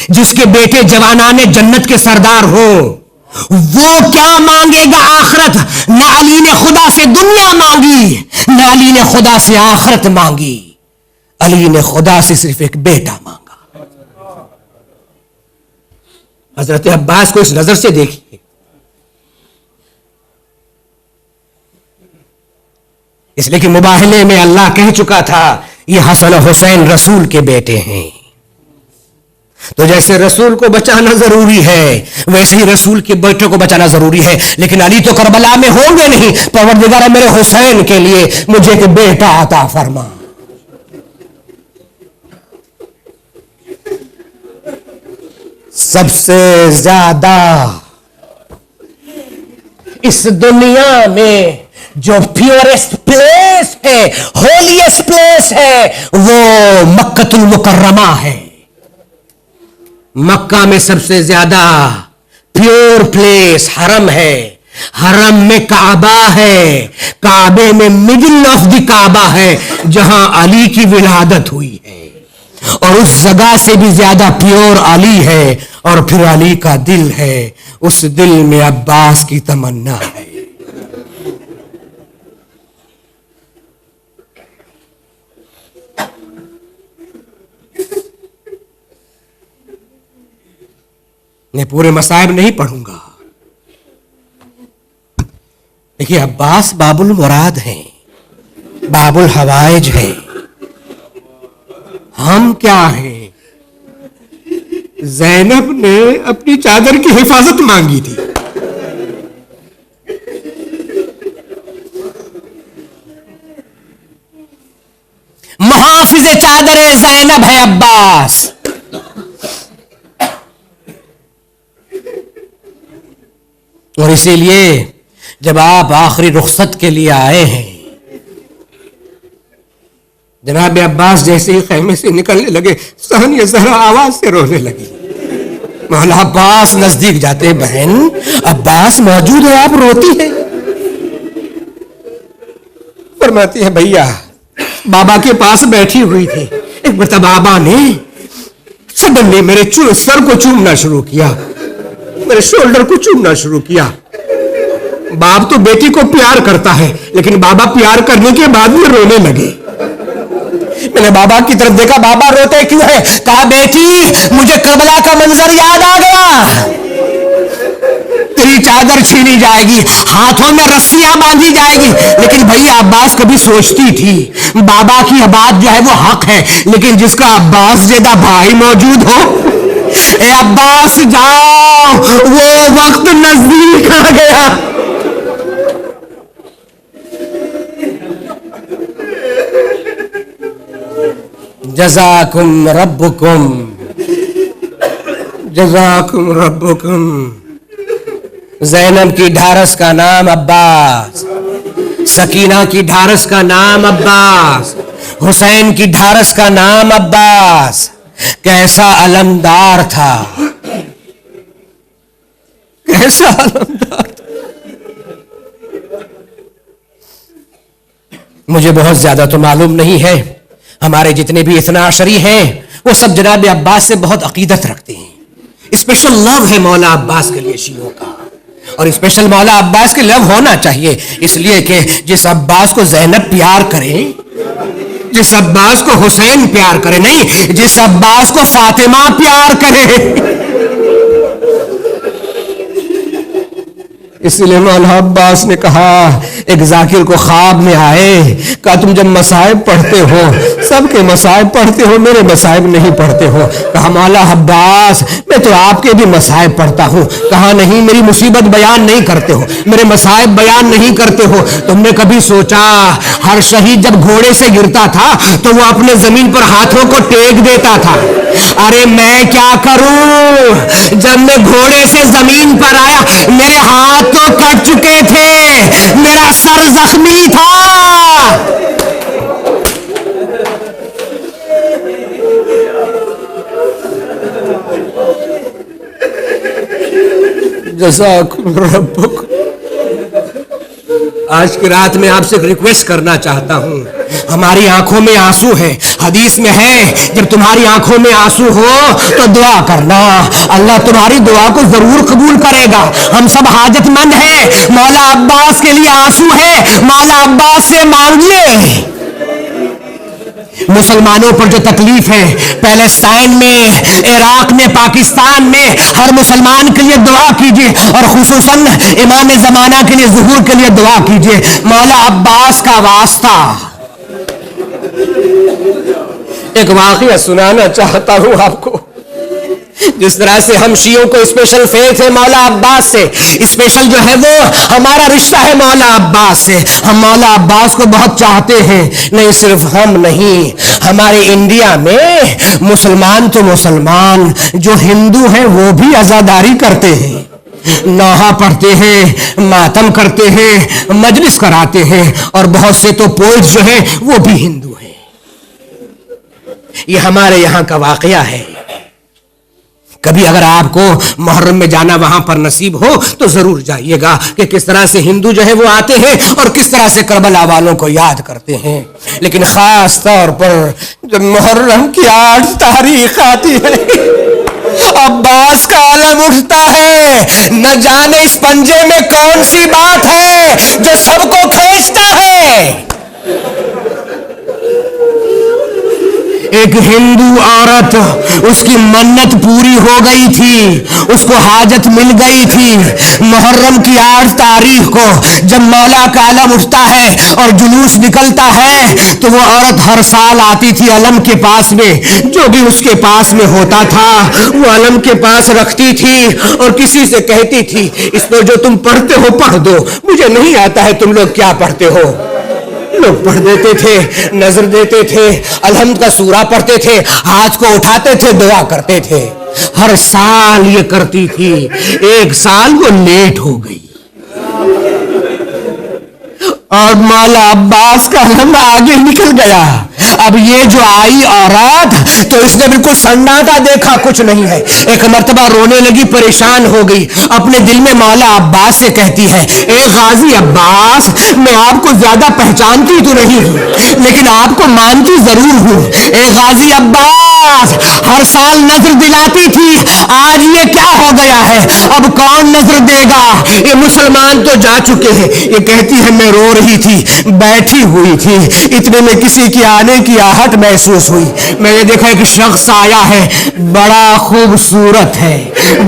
جس کے بیٹے جوانان جنت کے سردار ہو. وہ کیا مانگے گا آخرت؟ نہ علی نے خدا سے دنیا مانگی, نہ علی نے خدا سے آخرت مانگی. علی نے خدا سے صرف ایک بیٹا مانگا. حضرت عباس کو اس نظر سے دیکھیے, اس لیے کہ مباہلے میں اللہ کہہ چکا تھا یہ حسن و حسین رسول کے بیٹے ہیں. تو جیسے رسول کو بچانا ضروری ہے ویسے ہی رسول کے بیٹے کو بچانا ضروری ہے. لیکن علی تو کربلا میں ہوں گے نہیں. پروردگار میرے حسین کے لیے مجھے ایک بیٹا عطا فرما. سب سے زیادہ اس دنیا میں جو پیورسٹ پلیس ہے, ہولیسٹ پلیس ہے, وہ مکہ المکرمہ ہے. مکہ میں سب سے زیادہ پیور پلیس حرم ہے. حرم میں کعبہ ہے, کعبے میں مڈل آف دی کعبہ ہے جہاں علی کی ولادت ہوئی ہے, اور اس جگہ سے بھی زیادہ پیور علی ہے. اور پھر علی کا دل ہے, اس دل میں عباس کی تمنا ہے. میں پورے مصائب نہیں پڑھوں گا. دیکھیے عباس باب المراد ہیں, باب الحوائج ہیں. ہم کیا ہیں؟ زینب نے اپنی چادر کی حفاظت مانگی تھی. محافظ چادر زینب ہے عباس. اور اسی لیے جب آپ آخری رخصت کے لیے آئے ہیں, جناب عباس جیسے ہی خیمے سے نکلنے لگے ثانیہ زہرا آواز سے رونے لگی. مولا عباس نزدیک جاتے, بہن عباس موجود ہے, آپ روتی ہیں. فرماتی ہے بھیا بابا کے پاس بیٹھی ہوئی تھی, ایک مرتبہ بابا نے سڈنلی میرے سر کو چومنا شروع کیا, میرے شولڈر کو چومنا شروع کیا. باپ تو بیٹی کو پیار کرتا ہے لیکن بابا پیار کرنے کے بعد میں رونے لگے. میں نے بابا کی طرف دیکھا, بابا روتے کیوں ہے؟ کہا بیٹی مجھے کربلا کا منظر یاد آ گیا, تیری چادر چھینی جائے گی, ہاتھوں میں رسیاں باندھی جائے گی. لیکن بھیا عباس کبھی سوچتی تھی بابا کی بات جو ہے وہ حق ہے, لیکن جس کا عباس جیسا بھائی موجود ہو, اے عباس جاؤ، وہ وقت نزدیک آ گیا. جزاکم ربکم، جزاکم ربکم. زینب کی ڈھارس کا نام عباس، سکینہ کی ڈھارس کا نام عباس، حسین کی ڈھارس کا نام عباس. کیسا علمدار تھا، کیسا علمدار تھا. مجھے بہت زیادہ تو معلوم نہیں ہے، ہمارے جتنے بھی اثنا عشری ہیں وہ سب جناب عباس سے بہت عقیدت رکھتے ہیں. اسپیشل لو ہے مولا عباس کے لیے شیعوں کا، اور اسپیشل مولا عباس کے لو ہونا چاہیے، اس لیے کہ جس عباس کو زینب پیار کرے، جس عباس کو حسین پیار کرے، نہیں، جس عباس کو فاطمہ پیار کرے. اس لیے مولا عباس نے کہا، ایک ذاکر کو خواب میں آئے، کہا تم جب مصائب پڑھتے ہو، سب کے مصائب پڑھتے ہو، میرے مصائب نہیں پڑھتے ہو. کہا مولا عباس میں تو آپ کے بھی مصائب پڑھتا ہوں. کہا نہیں، میری مصیبت بیان نہیں کرتے ہو، میرے مصائب بیان نہیں کرتے ہو. تم نے کبھی سوچا ہر شہید جب گھوڑے سے گرتا تھا تو وہ اپنے زمین پر ہاتھوں کو ٹیک دیتا تھا؟ ارے میں کیا کروں، جب میں گھوڑے سے زمین پر آیا میرے ہاتھ تو کٹ چکے تھے، میرا سر زخمی تھا. جزاکم ربکم. آج کی رات میں آپ سے ریکویسٹ کرنا چاہتا ہوں، ہماری آنکھوں میں آنسو ہے، حدیث میں ہے جب تمہاری آنکھوں میں آنسو ہو تو دعا کرنا، اللہ تمہاری دعا کو ضرور قبول کرے گا. ہم سب حاجت مند ہیں، مولا عباس کے لیے آنسو ہے، مولا عباس سے مانگیے. مسلمانوں پر جو تکلیف ہے پیلسٹائن میں، عراق میں، پاکستان میں، ہر مسلمان کے لیے دعا کیجیے، اور خصوصاً امام زمانہ کے لیے، ظہور کے لیے دعا کیجیے. مولا عباس کا واسطہ. ایک واقعہ سنانا چاہتا ہوں آپ کو. جس طرح سے ہم شیعوں کو اسپیشل فیتھ ہے مولا عباس سے، اسپیشل جو ہے وہ ہمارا رشتہ ہے مولا عباس سے. ہم مولا عباس کو بہت چاہتے ہیں. نہیں صرف ہم نہیں، ہمارے انڈیا میں مسلمان تو مسلمان، جو ہندو ہیں وہ بھی عزاداری کرتے ہیں، نوحہ پڑھتے ہیں، ماتم کرتے ہیں، مجلس کراتے ہیں، اور بہت سے تو پوئٹ جو ہیں وہ بھی ہندو ہیں. یہ ہمارے یہاں کا واقعہ ہے. کبھی اگر آپ کو محرم میں جانا وہاں پر نصیب ہو تو ضرور جائیے گا کہ کس طرح سے ہندو جو ہے وہ آتے ہیں اور کس طرح سے کربلا والوں کو یاد کرتے ہیں. لیکن خاص طور پر جب محرم کی 8 تاریخ آتی ہے، عباس کا علم اٹھتا ہے، نہ جانے اس پنجے میں کون سی بات ہے جو سب کو کھینچتا ہے. ایک ہندو عورت، اس کی منت پوری ہو گئی تھی، اس کو حاجت مل گئی تھی. محرم کی 8 تاریخ کو جب مولا کا علم اٹھتا ہے اور جلوس نکلتا ہے تو وہ عورت ہر سال آتی تھی علم کے پاس میں، جو بھی اس کے پاس میں ہوتا تھا وہ علم کے پاس رکھتی تھی اور کسی سے کہتی تھی اس پر جو تم پڑھتے ہو پڑھ دو، مجھے نہیں آتا ہے تم لوگ کیا پڑھتے ہو. لوگ پڑھ دیتے تھے، نظر دیتے تھے، الحمد کا سورہ پڑھتے تھے، ہاتھ کو اٹھاتے تھے، دعا کرتے تھے. ہر سال یہ کرتی تھی. ایک سال وہ لیٹ ہو گئی اور مولا عباس کا علم آگے نکل گیا. اب یہ جو آئی عورت تو اس نے بالکل سناٹا دیکھا، کچھ نہیں ہے. ایک مرتبہ رونے لگی، پریشان ہو گئی، اپنے دل میں مولا عباس سے کہتی ہے اے غازی عباس، میں آپ کو زیادہ پہچانتی تو نہیں ہوں لیکن آپ کو مانتی ضرور ہوں. اے غازی عباس، ہر سال نظر دلاتی تھی، آج یہ کیا ہو گیا ہے؟ اب کون نظر دے گا؟ یہ مسلمان تو جا چکے ہیں. یہ کہتی ہے میں رو رہی تھی، بیٹھی ہوئی تھی، اتنے میں کسی کی آنے کی آہٹ محسوس ہوئی. میں نے دیکھا ایک شخص آیا ہے، بڑا خوبصورت ہے،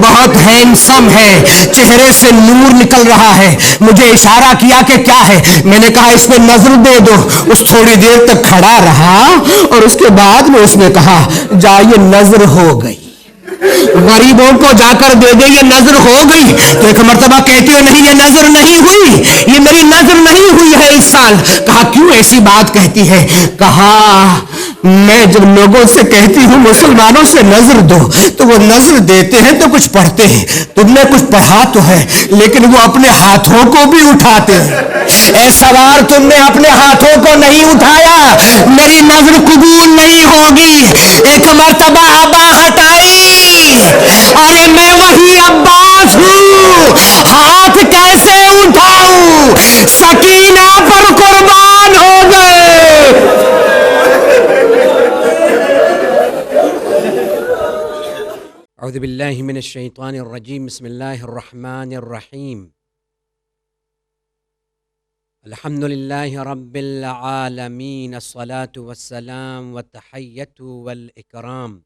بہت ہینڈسم ہے، چہرے سے نور نکل رہا ہے. مجھے اشارہ کیا کہ کیا ہے. میں نے کہا اس پہ نظر دے دو. اس تھوڑی دیر تک کھڑا رہا اور اس کے بعد میں اس نے کہا جا، یہ نظر ہو گئی. غریبوں کو جا کر دے دے یہ نظر ہو گئی، تو ایک مرتبہ کہتی ہو نہیں یہ نظر نہیں ہوئی، یہ میری نظر نہیں ہوئی ہے اس سال۔ کہا کیوں ایسی بات کہتی ہے؟ کہا میں جب لوگوں سے کہتی ہوں مسلمانوں سے نظر دو تو وہ نظر دیتے ہیں تو کچھ پڑھتے ہیں، تم نے کچھ پڑھا تو ہے لیکن وہ اپنے ہاتھوں کو بھی اٹھاتے ہیں۔ اے سوار تم نے اپنے ہاتھوں کو نہیں اٹھایا، میری نظر قبول نہیں ہوگی۔ ایک مرتبہ ابا ہٹائی، ارے میں وہی عباس ہوں، ہاتھ کیسے اٹھاؤں؟ سکینہ پر قربان ہو گئے۔ اعوذ باللہ من الشیطان الرجیم، بسم اللہ الرحمن الرحیم، الحمد للہ رب العالمین، الصلاة والسلام والتحیۃ والاکرام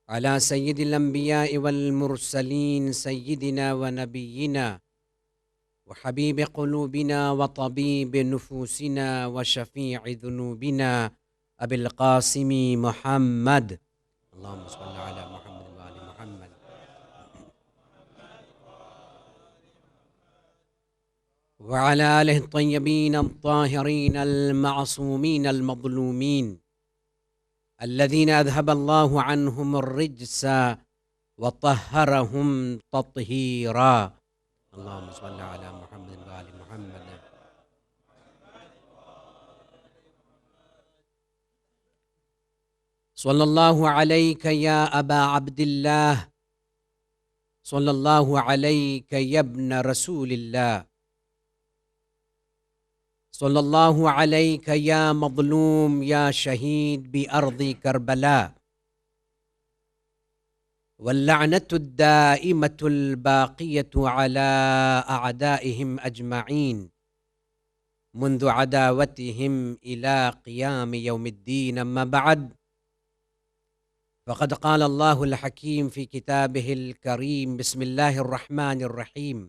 علی سید الانبیاء والمرسلین، سیدنا ونبینا وحبیب قلوبنا وطبیب نفوسنا وشفیع ذنوبنا ابی القاسم محمد، اللہم صل علی محمد وآل محمد۔ وعلى آله الطيبين الطاهرين المعصومين المظلومين الذين أذهب الله عنهم الرجس وطهرهم تطهيرا، اللهم صل على محمد وآل محمد۔ صلی اللہ علیک یا ابا عبد اللہ، صلی اللہ علیک یا ابن رسول اللہ، صلی اللہ علیک یا مظلوم یا شہید بأرض کربلا، واللعنة الدائمة الباقية على أعدائهم أجمعين منذ عداوتهم إلى قيام يوم الدين، أما بعد، فقد قال الله الحكيم في كتابه الكريم، بسم الله الرحمن الرحيم،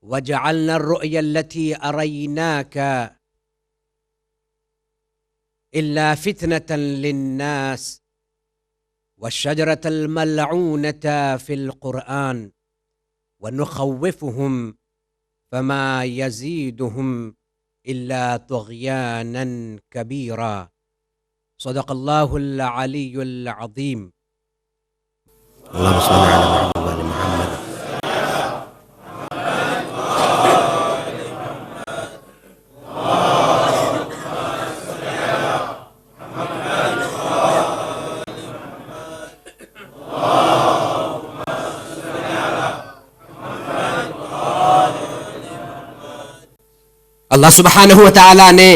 وجعلنا الرؤيا التي أريناك إلا فتنة للناس والشجرة الملعونة في القرآن ونخوفهم فما يزيدهم إلا طغيانا كبيرا، صدق اللہ العلی العظیم۔ اللہم صل علی محمد وآل محمد۔ اللہ سبحانہ و تعالی نے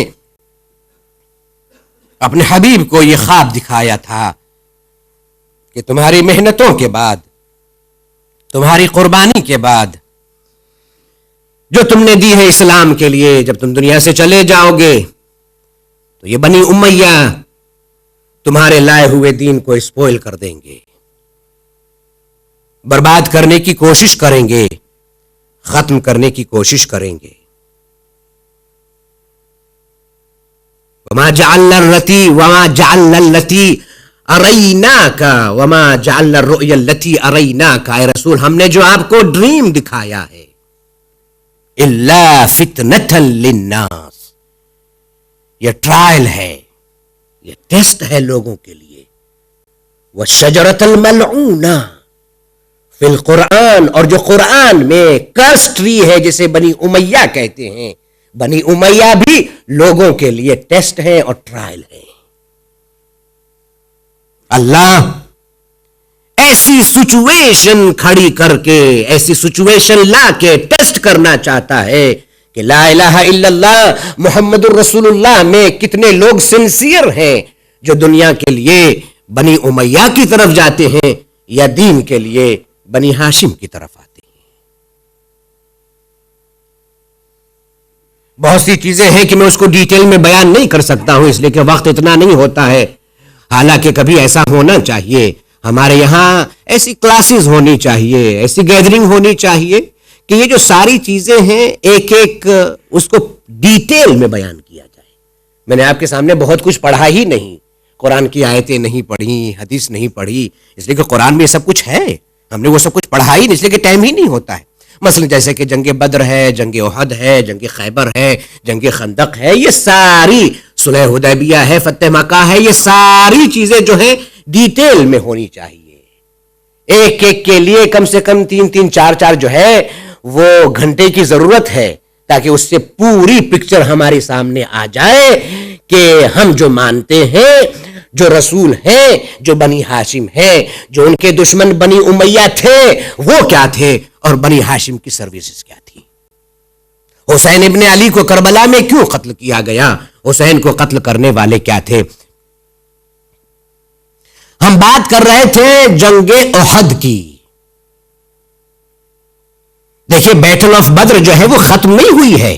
اپنے حبیب کو یہ خواب دکھایا تھا کہ تمہاری محنتوں کے بعد، تمہاری قربانی کے بعد جو تم نے دی ہے اسلام کے لیے، جب تم دنیا سے چلے جاؤ گے تو یہ بنی امیہ تمہارے لائے ہوئے دین کو اسپوئل کر دیں گے، برباد کرنے کی کوشش کریں گے، ختم کرنے کی کوشش کریں گے۔ وما جعلنا التي اریناک وما جعلنا الرؤیا التي اریناک، اے رسول ہم نے جو آپ کو ڈریم دکھایا ہے، الا فتنة للناس، یہ ٹرائل ہے، یہ ٹیسٹ ہے لوگوں کے لیے۔ والشجرة الملعونہ فی القرآن، اور جو قرآن میں کرس ٹری ہے جسے بنی امیہ کہتے ہیں، بنی امیہ بھی لوگوں کے لیے ٹیسٹ ہے اور ٹرائل ہے۔ اللہ ایسی سچویشن کھڑی کر کے، ایسی سچویشن لا کے ٹیسٹ کرنا چاہتا ہے کہ لا الہ الا اللہ محمد الرسول اللہ میں کتنے لوگ سنسیئر ہیں جو دنیا کے لیے بنی امیہ کی طرف جاتے ہیں یا دین کے لیے بنی ہاشم کی طرف آتے ہیں۔ بہت سی چیزیں ہیں کہ میں اس کو ڈیٹیل میں بیان نہیں کر سکتا ہوں، اس لیے کہ وقت اتنا نہیں ہوتا ہے، حالانکہ کبھی ایسا ہونا چاہیے، ہمارے یہاں ایسی کلاسز ہونی چاہیے، ایسی گیدرنگ ہونی چاہیے کہ یہ جو ساری چیزیں ہیں ایک ایک اس کو ڈیٹیل میں بیان کیا جائے۔ میں نے آپ کے سامنے بہت کچھ پڑھا ہی نہیں، قرآن کی آیتیں نہیں پڑھی، حدیث نہیں پڑھی، اس لیے کہ قرآن میں یہ سب کچھ ہے، ہم نے وہ سب کچھ پڑھا ہی نہیں، اس لیے کہ ٹائم ہی نہیں ہوتا ہے. مثلا جیسے کہ جنگ بدر ہے، جنگ احد ہے، جنگ خیبر ہے، جنگ خندق ہے، یہ ساری صلح حدیبیہ ہے، فتح مکہ ہے، یہ ساری چیزیں جو ہیں ڈیٹیل میں ہونی چاہیے. ایک ایک کے لیے کم سے کم 3 4 جو ہے وہ گھنٹے کی ضرورت ہے تاکہ اس سے پوری پکچر ہمارے سامنے آ جائے کہ ہم جو مانتے ہیں، جو رسول ہیں، جو بنی ہاشم ہیں، جو ان کے دشمن بنی امیہ تھے وہ کیا تھے اور بنی ہاشم کی سروسز کیا تھی. حسین ابن علی کو کربلا میں کیوں قتل کیا گیا؟ حسین کو قتل کرنے والے کیا تھے؟ ہم بات کر رہے تھے جنگ احد کی. دیکھیے بیٹل آف بدر جو ہے وہ ختم نہیں ہوئی ہے.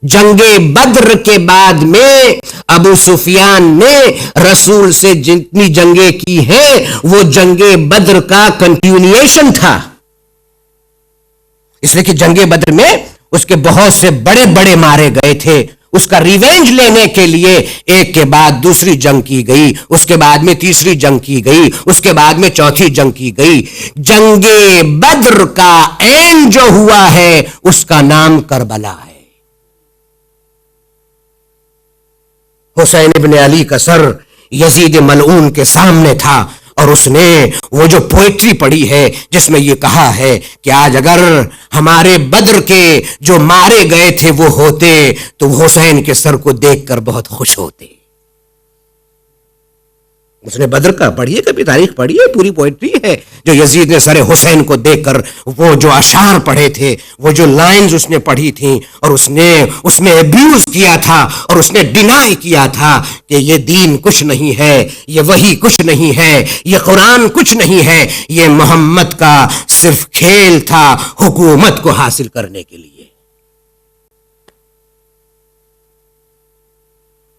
جنگ بدر کے بعد میں ابو سفیان نے رسول سے جتنی جنگیں کی ہیں وہ جنگ بدر کا کنٹینیوشن تھا. اس لیے کہ جنگ بدر میں اس کے بہت سے بڑے بڑے مارے گئے تھے. اس کا ریونج لینے کے لیے ایک کے بعد دوسری جنگ کی گئی، اس کے بعد میں تیسری جنگ کی گئی، اس کے بعد میں چوتھی جنگ کی گئی. جنگ بدر کا اینڈ جو ہوا ہے اس کا نام کربلا ہے. حسین ابن علی کا سر یزید ملعون کے سامنے تھا اور اس نے وہ جو پوئٹری پڑھی ہے جس میں یہ کہا ہے کہ آج اگر ہمارے بدر کے جو مارے گئے تھے وہ ہوتے تو حسین کے سر کو دیکھ کر بہت خوش ہوتے. اس نے بدر کا پڑھیے، کبھی تاریخ پڑھیے، پوری پوئٹری ہے جو یزید نے سر حسین کو دیکھ کر وہ جو اشعار پڑھے تھے، وہ جو لائنز اس نے پڑھی تھیں اور اس میں ابیوز کیا تھا اور اس نے ڈینائی کیا تھا کہ یہ دین کچھ نہیں ہے، یہ وحی کچھ نہیں ہے، یہ قرآن کچھ نہیں ہے، یہ محمد کا صرف کھیل تھا حکومت کو حاصل کرنے کے لیے.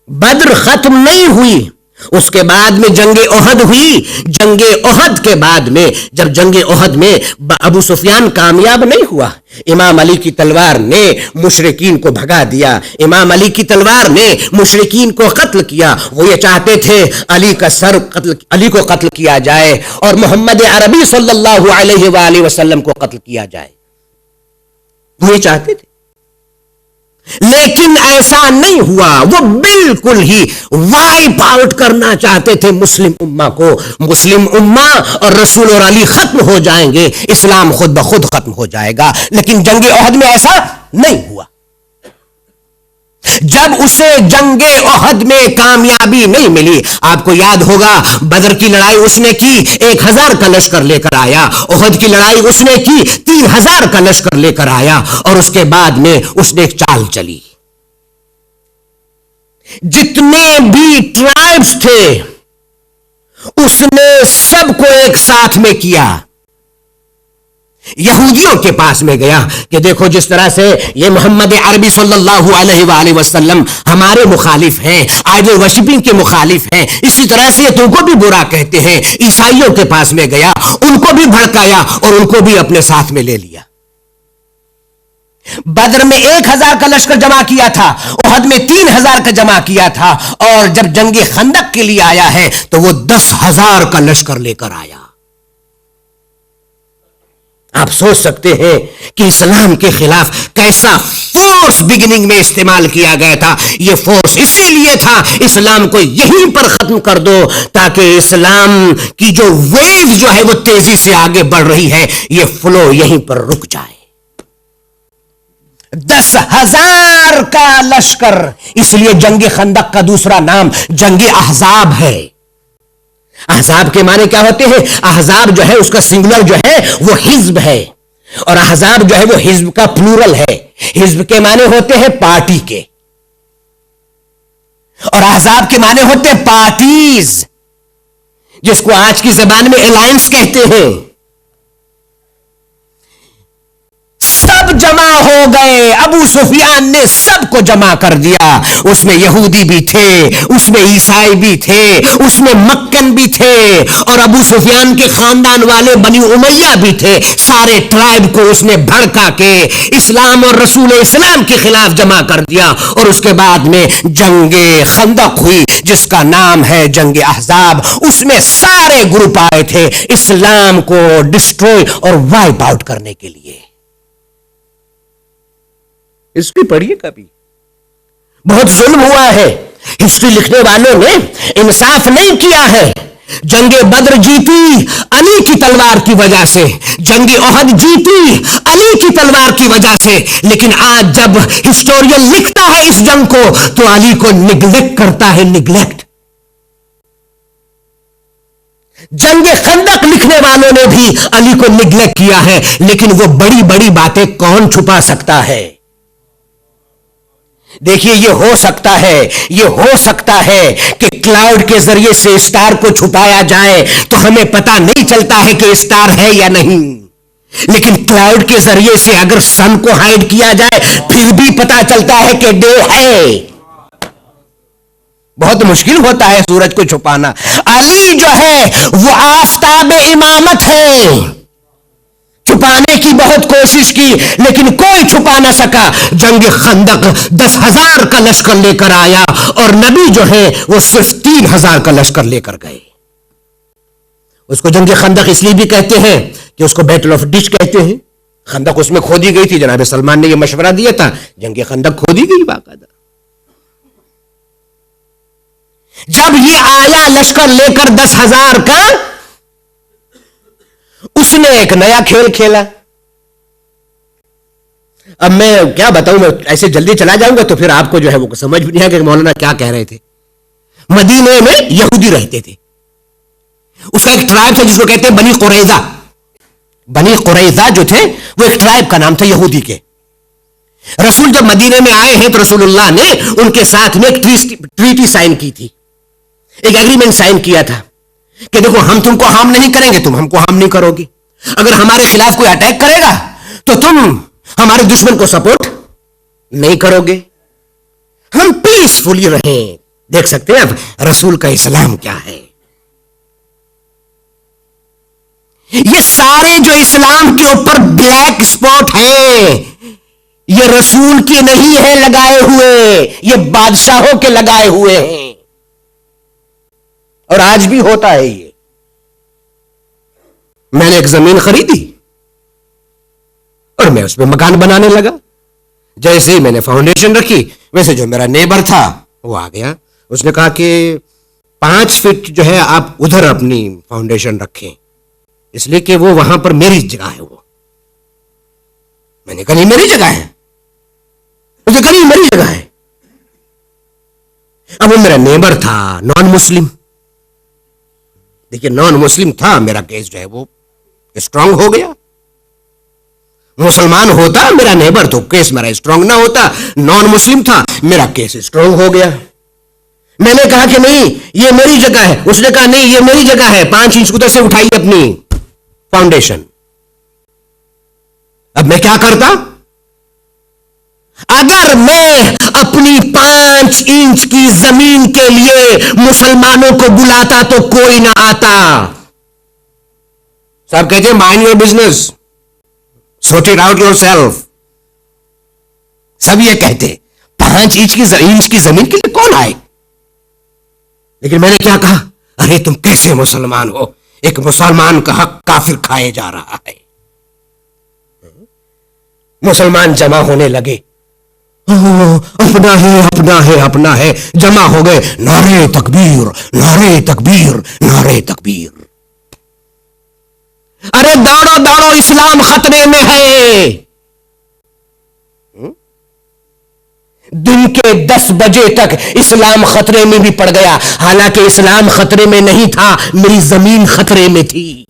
بدر ختم نہیں ہوئی، اس کے بعد میں جنگ احد ہوئی. جنگ احد کے بعد میں جب جنگ احد میں ابو سفیان کامیاب نہیں ہوا، امام علی کی تلوار نے مشرکین کو بھگا دیا، امام علی کی تلوار نے مشرکین کو قتل کیا. وہ یہ چاہتے تھے علی کو قتل کیا جائے اور محمد عربی صلی اللہ علیہ وآلہ وسلم کو قتل کیا جائے، وہ یہ چاہتے تھے. لیکن ایسا نہیں ہوا. وہ بالکل ہی وائپ آؤٹ کرنا چاہتے تھے مسلم امہ کو. مسلم امہ اور رسول اور علی ختم ہو جائیں گے، اسلام خود بخود ختم ہو جائے گا. لیکن جنگ احد میں ایسا نہیں ہوا. جب اسے جنگ احد میں کامیابی نہیں ملی، آپ کو یاد ہوگا بدر کی لڑائی اس نے کی 1000 کا لشکر لے کر آیا، احد کی لڑائی اس نے کی 3000 کا لشکر لے کر آیا اور اس کے بعد میں اس نے ایک چال چلی. جتنے بھی ٹرائبز تھے اس نے سب کو ایک ساتھ میں کیا. یہودیوں کے پاس میں گیا کہ دیکھو جس طرح سے یہ محمد عربی صلی اللہ علیہ وآلہ وسلم ہمارے مخالف ہیں، آئیڈل ورشپنگ کے مخالف ہیں، اسی طرح سے تم کو بھی برا کہتے ہیں. عیسائیوں کے پاس میں گیا، ان کو بھی بھڑکایا اور ان کو بھی اپنے ساتھ میں لے لیا. بدر میں 1000 کا لشکر جمع کیا تھا، احد میں 3000 کا جمع کیا تھا، اور جب جنگ خندق کے لیے آیا ہے تو وہ 10,000 کا لشکر لے کر آیا. آپ سوچ سکتے ہیں کہ اسلام کے خلاف کیسا فورس بگننگ میں استعمال کیا گیا تھا. یہ فورس اسی لیے تھا اسلام کو یہیں پر ختم کر دو تاکہ اسلام کی جو ویو جو ہے وہ تیزی سے آگے بڑھ رہی ہے یہ فلو یہیں پر رک جائے. 10,000 کا لشکر، اس لیے جنگ خندق کا دوسرا نام جنگ احزاب ہے. احزاب کے معنی کیا ہوتے ہیں؟ احزاب جو ہے اس کا سنگولر جو ہے وہ حزب ہے، اور احزاب جو ہے وہ حزب کا پلورل ہے. حزب کے معنی ہوتے ہیں پارٹی کے، اور احزاب کے معنی ہوتے ہیں پارٹیز، جس کو آج کی زبان میں الائنس کہتے ہیں. سب جمع ہو گئے. ابو سفیان نے سب کو جمع کر دیا. اس میں یہودی بھی تھے, اس میں عیسائی بھی تھے, اس میں مکن بھی تھے, اور ابو سفیان کے خاندان والے بنی امیہ بھی تھے. سارے ٹرائب کو اس نے بھڑکا کے اسلام اور رسول اسلام کے خلاف جمع کر دیا. اور اس کے بعد میں جنگ خندق ہوئی جس کا نام ہے جنگ احزاب. اس میں سارے گروپ آئے تھے اسلام کو ڈسٹروئے اور وائپ آؤٹ کرنے کے لیے. اس کی پڑھیے کبھی, بہت ظلم ہوا ہے. ہسٹری لکھنے والوں نے انصاف نہیں کیا ہے. جنگ بدر جیتی علی کی تلوار کی وجہ سے, جنگ احد جیتی علی کی تلوار کی وجہ سے, لیکن آج جب ہسٹورین لکھتا ہے اس جنگ کو تو علی کو نگلیکٹ کرتا ہے. نگلیکٹ. جنگ خندق لکھنے والوں نے بھی علی کو نگلیکٹ کیا ہے, لیکن وہ بڑی بڑی باتیں کون چھپا سکتا ہے؟ دیکھیے, یہ ہو سکتا ہے کہ کلاؤڈ کے ذریعے سے اسٹار کو چھپایا جائے تو ہمیں پتا نہیں چلتا ہے کہ اسٹار ہے یا نہیں, لیکن کلاؤڈ کے ذریعے سے اگر سن کو ہائڈ کیا جائے پھر بھی پتا چلتا ہے کہ ڈے ہے. بہت مشکل ہوتا ہے سورج کو چھپانا. علی جو ہے وہ آفتاب امامت ہے. چھپانے کی بہت کوشش کی لیکن کوئی چھپا نہ سکا. جنگ خندق 10,000 کا لشکر لے کر آیا اور نبی جو ہے وہ صرف 3,000 کا لشکر لے کر گئے. اس کو جنگ خندق اس لیے بھی کہتے ہیں کہ اس کو بیٹل آف ڈچ کہتے ہیں. خندق اس میں کھودی گئی تھی. جناب سلمان نے یہ مشورہ دیا تھا, جنگ خندق کھودی گئی باقاعدہ. جب یہ آیا لشکر لے کر 10,000 کا, اس نے ایک نیا کھیل کھیلا. اب میں کیا بتاؤں, میں ایسے جلدی چلا جاؤں گا تو پھر آپ کو جو ہے وہ سمجھ بھی نہیں آئے کہ مولانا کیا کہہ رہے تھے. مدینے میں یہودی رہتے تھے. اس کا ایک ٹرائب تھا جس کو کہتے ہیں بنی قریظہ. بنی قریظہ جو تھے وہ ایک ٹرائب کا نام تھا یہودی کے. رسول جب مدینے میں آئے ہیں تو رسول اللہ نے ان کے ساتھ میں ایک ٹریٹی سائن کی تھی, ایک ایگریمنٹ سائن کیا تھا کہ دیکھو ہم تم کو ہارم نہیں کریں گے, تم ہم کو ہارم نہیں کرو گے. اگر ہمارے خلاف کوئی اٹیک کرے گا تو تم ہمارے دشمن کو سپورٹ نہیں کرو گے, ہم پیسفلی رہیں. دیکھ سکتے ہیں اب رسول کا اسلام کیا ہے. یہ سارے جو اسلام کے اوپر بلیک اسپاٹ ہیں یہ رسول کے نہیں ہیں لگائے ہوئے, یہ بادشاہوں کے لگائے ہوئے ہیں. اور آج بھی ہوتا ہے یہ. میں نے ایک زمین خریدی اور میں اس پہ مکان بنانے لگا. جیسے ہی میں نے فاؤنڈیشن رکھی ویسے جو میرا نیبر تھا وہ آ گیا. اس نے کہا کہ 5 فٹ جو ہے آپ ادھر اپنی فاؤنڈیشن رکھیں, اس لیے کہ وہ وہاں پر میری جگہ ہے. وہ میں نے کہا نہیں میری جگہ ہے. اس نے کہا نہیں میری جگہ ہے. اب وہ میرا نیبر تھا نان مسلم. دیکھیے نان مسلم تھا, میرا کیس جو ہے وہ اسٹرانگ ہو گیا. مسلمان ہوتا میرا نیبر تو کیس میرا اسٹرانگ نہ ہوتا. نان مسلم تھا, میرا کیس اسٹرانگ ہو گیا. میں نے کہا کہ نہیں یہ میری جگہ ہے. اس نے کہا نہیں یہ میری جگہ ہے, 5 انچ ادھر سے اٹھائی اپنی فاؤنڈیشن. اب میں کیا کرتا؟ اگر میں اپنی 5 انچ کی زمین کے لیے مسلمانوں کو بلاتا تو کوئی نہ آتا. سب کہتے ہیں mind your business, sort it out yourself. سب یہ کہتے 5 انچ کی زمین کے لیے کون آئے. لیکن میں نے کیا کہا, ارے تم کیسے مسلمان ہو, ایک مسلمان کا حق کافر کھائے جا رہا ہے. مسلمان جمع ہونے لگے, اپنا ہے اپنا ہے اپنا ہے, جمع ہو گئے. نعرے تکبیر نعرے تکبیر نعرے تکبیر. ارے دوڑو دوڑو اسلام خطرے میں ہے. دن کے 10 بجے تک اسلام خطرے میں بھی پڑ گیا. حالانکہ اسلام خطرے میں نہیں تھا, میری زمین خطرے میں تھی.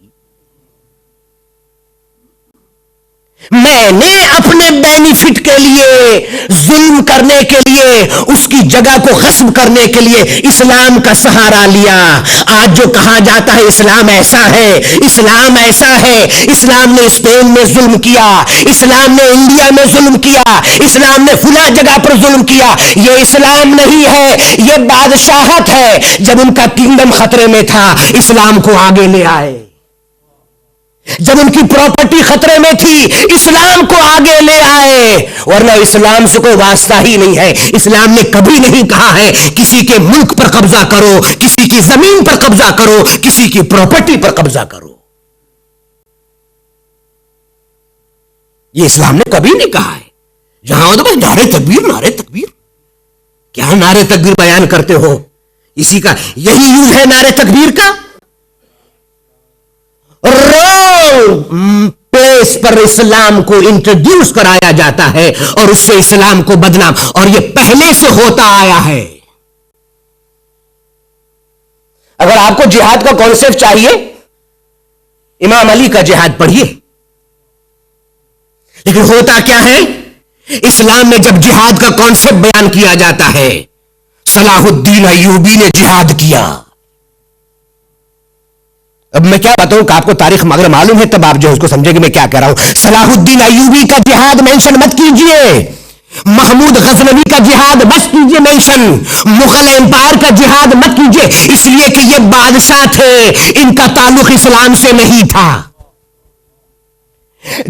میں نے اپنے بینیفٹ کے لیے ظلم کرنے کے لیے اس کی جگہ کو غصب کرنے کے لیے اسلام کا سہارا لیا. آج جو کہا جاتا ہے اسلام ایسا ہے، اسلام ایسا ہے، اسلام نے اسپین میں ظلم کیا، اسلام نے انڈیا میں ظلم کیا، اسلام نے فلاں جگہ پر ظلم کیا، یہ اسلام نہیں ہے، یہ بادشاہت ہے. جب ان کا کنگڈم خطرے میں تھا اسلام کو آگے لے آئے. جب ان کی پراپرٹی خطرے میں تھی اسلام کو آگے لے آئے. ورنہ اسلام سے کوئی واسطہ ہی نہیں ہے. اسلام نے کبھی نہیں کہا ہے کسی کے ملک پر قبضہ کرو، کسی کی زمین پر قبضہ کرو، کسی کی پراپرٹی پر قبضہ کرو. یہ اسلام نے کبھی نہیں کہا ہے. جہاں ہو تو بس نعرے تکبیر، نعرے تکبیر. کیا نعرے تکبیر بیان کرتے ہو؟ اسی کا یہی یوز ہے نعرے تکبیر کا. پلیس پر اسلام کو انٹروڈیوس کرایا جاتا ہے اور اس سے اسلام کو بدنام، اور یہ پہلے سے ہوتا آیا ہے. اگر آپ کو جہاد کا کانسیپٹ چاہیے امام علی کا جہاد پڑھیے. لیکن ہوتا کیا ہے اسلام میں جب جہاد کا کانسیپٹ بیان کیا جاتا ہے، صلاح الدین ایوبی نے جہاد کیا. اب میں کیا بتاؤں کہ آپ کو تاریخ مگر معلوم ہے تب آپ جو اس کو سمجھیں گے میں کیا کہہ رہا ہوں. صلاح الدین ایوبی کا جہاد مینشن مت کیجئے، محمود غزنوی کا جہاد بس کیجئے مینشن، مغل امپائر کا جہاد مت کیجئے، اس لیے کہ یہ بادشاہ تھے، ان کا تعلق اسلام سے نہیں تھا.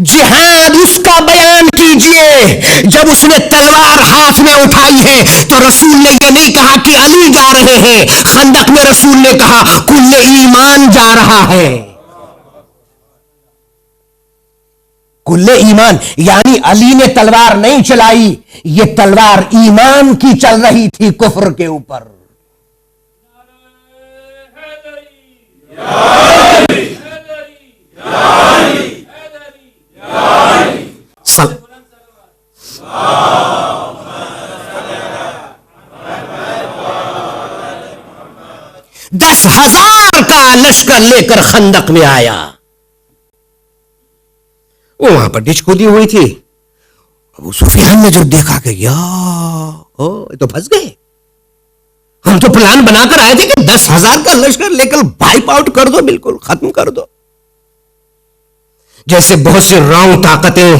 جہاد اس کا بیان کیجئے جب اس نے تلوار ہاتھ میں اٹھائی ہے تو رسول نے یہ نہیں کہا کہ علی جا رہے ہیں. خندق میں رسول نے کہا کل ایمان جا رہا ہے. کل ایمان یعنی علی نے تلوار نہیں چلائی، یہ تلوار ایمان کی چل رہی تھی کفر کے اوپر. دس ہزار کا لشکر لے کر خندق میں آیا. وہاں پر ڈچ کھودی ہوئی تھی. ابو سفیان نے جو دیکھا کہ تو پھنس گئے. ہم تو پلان بنا کر آئے تھے کہ 10,000 کا لشکر لے کر وائپ آؤٹ کر دو، بالکل ختم کر دو. جیسے بہت سی رانگ طاقتیں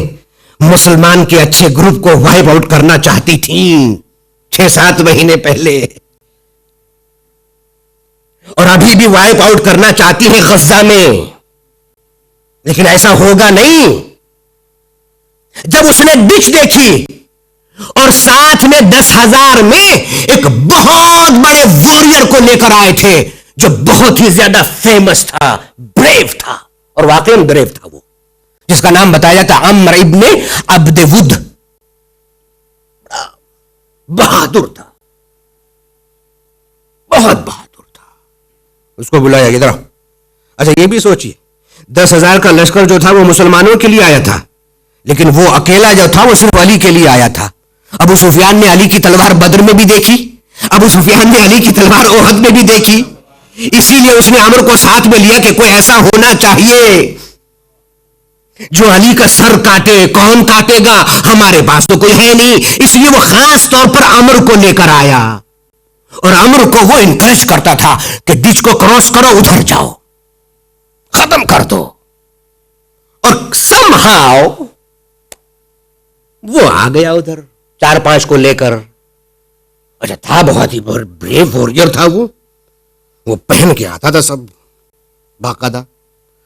مسلمان کے اچھے گروپ کو وائپ آؤٹ کرنا چاہتی تھیں 6-7 مہینے پہلے، اور ابھی بھی وائپ آؤٹ کرنا چاہتی ہے غزہ میں. لیکن ایسا ہوگا نہیں. جب اس نے ڈچ دیکھی اور ساتھ میں 10,000 میں ایک بہت بڑے واریر کو لے کر آئے تھے جو بہت ہی زیادہ فیمس تھا، بریو تھا، اور واقعی بریو تھا وہ، جس کا نام بتایا جاتا عمر ابن عبد ود. بہادر تھا، بہت بہادر تھا. اس کو بلایا ادھر. اچھا یہ بھی سوچئے 10,000 کا لشکر جو تھا وہ مسلمانوں کے لیے آیا تھا، لیکن وہ اکیلا جو تھا وہ صرف علی کے لیے آیا تھا. ابو سفیان نے علی کی تلوار بدر میں بھی دیکھی، ابو سفیان نے علی کی تلوار احد میں بھی دیکھی. اسی لیے اس نے عمر کو ساتھ میں لیا کہ کوئی ایسا ہونا چاہیے جو علی کا سر کاٹے. کون کاٹے گا؟ ہمارے پاس تو کوئی ہے نہیں. اس لیے وہ خاص طور پر عمر کو لے کر آیا، اور عمر کو وہ انکریج کرتا تھا کہ ڈچ کو کراس کرو، ادھر جاؤ، ختم کر دو. اور سم ہاؤ وہ آ گیا ادھر 4-5 کو لے کر. اچھا تھا بہت ہی بریو واریر تھا وہ پہن کے آتا تھا سب باقاعدہ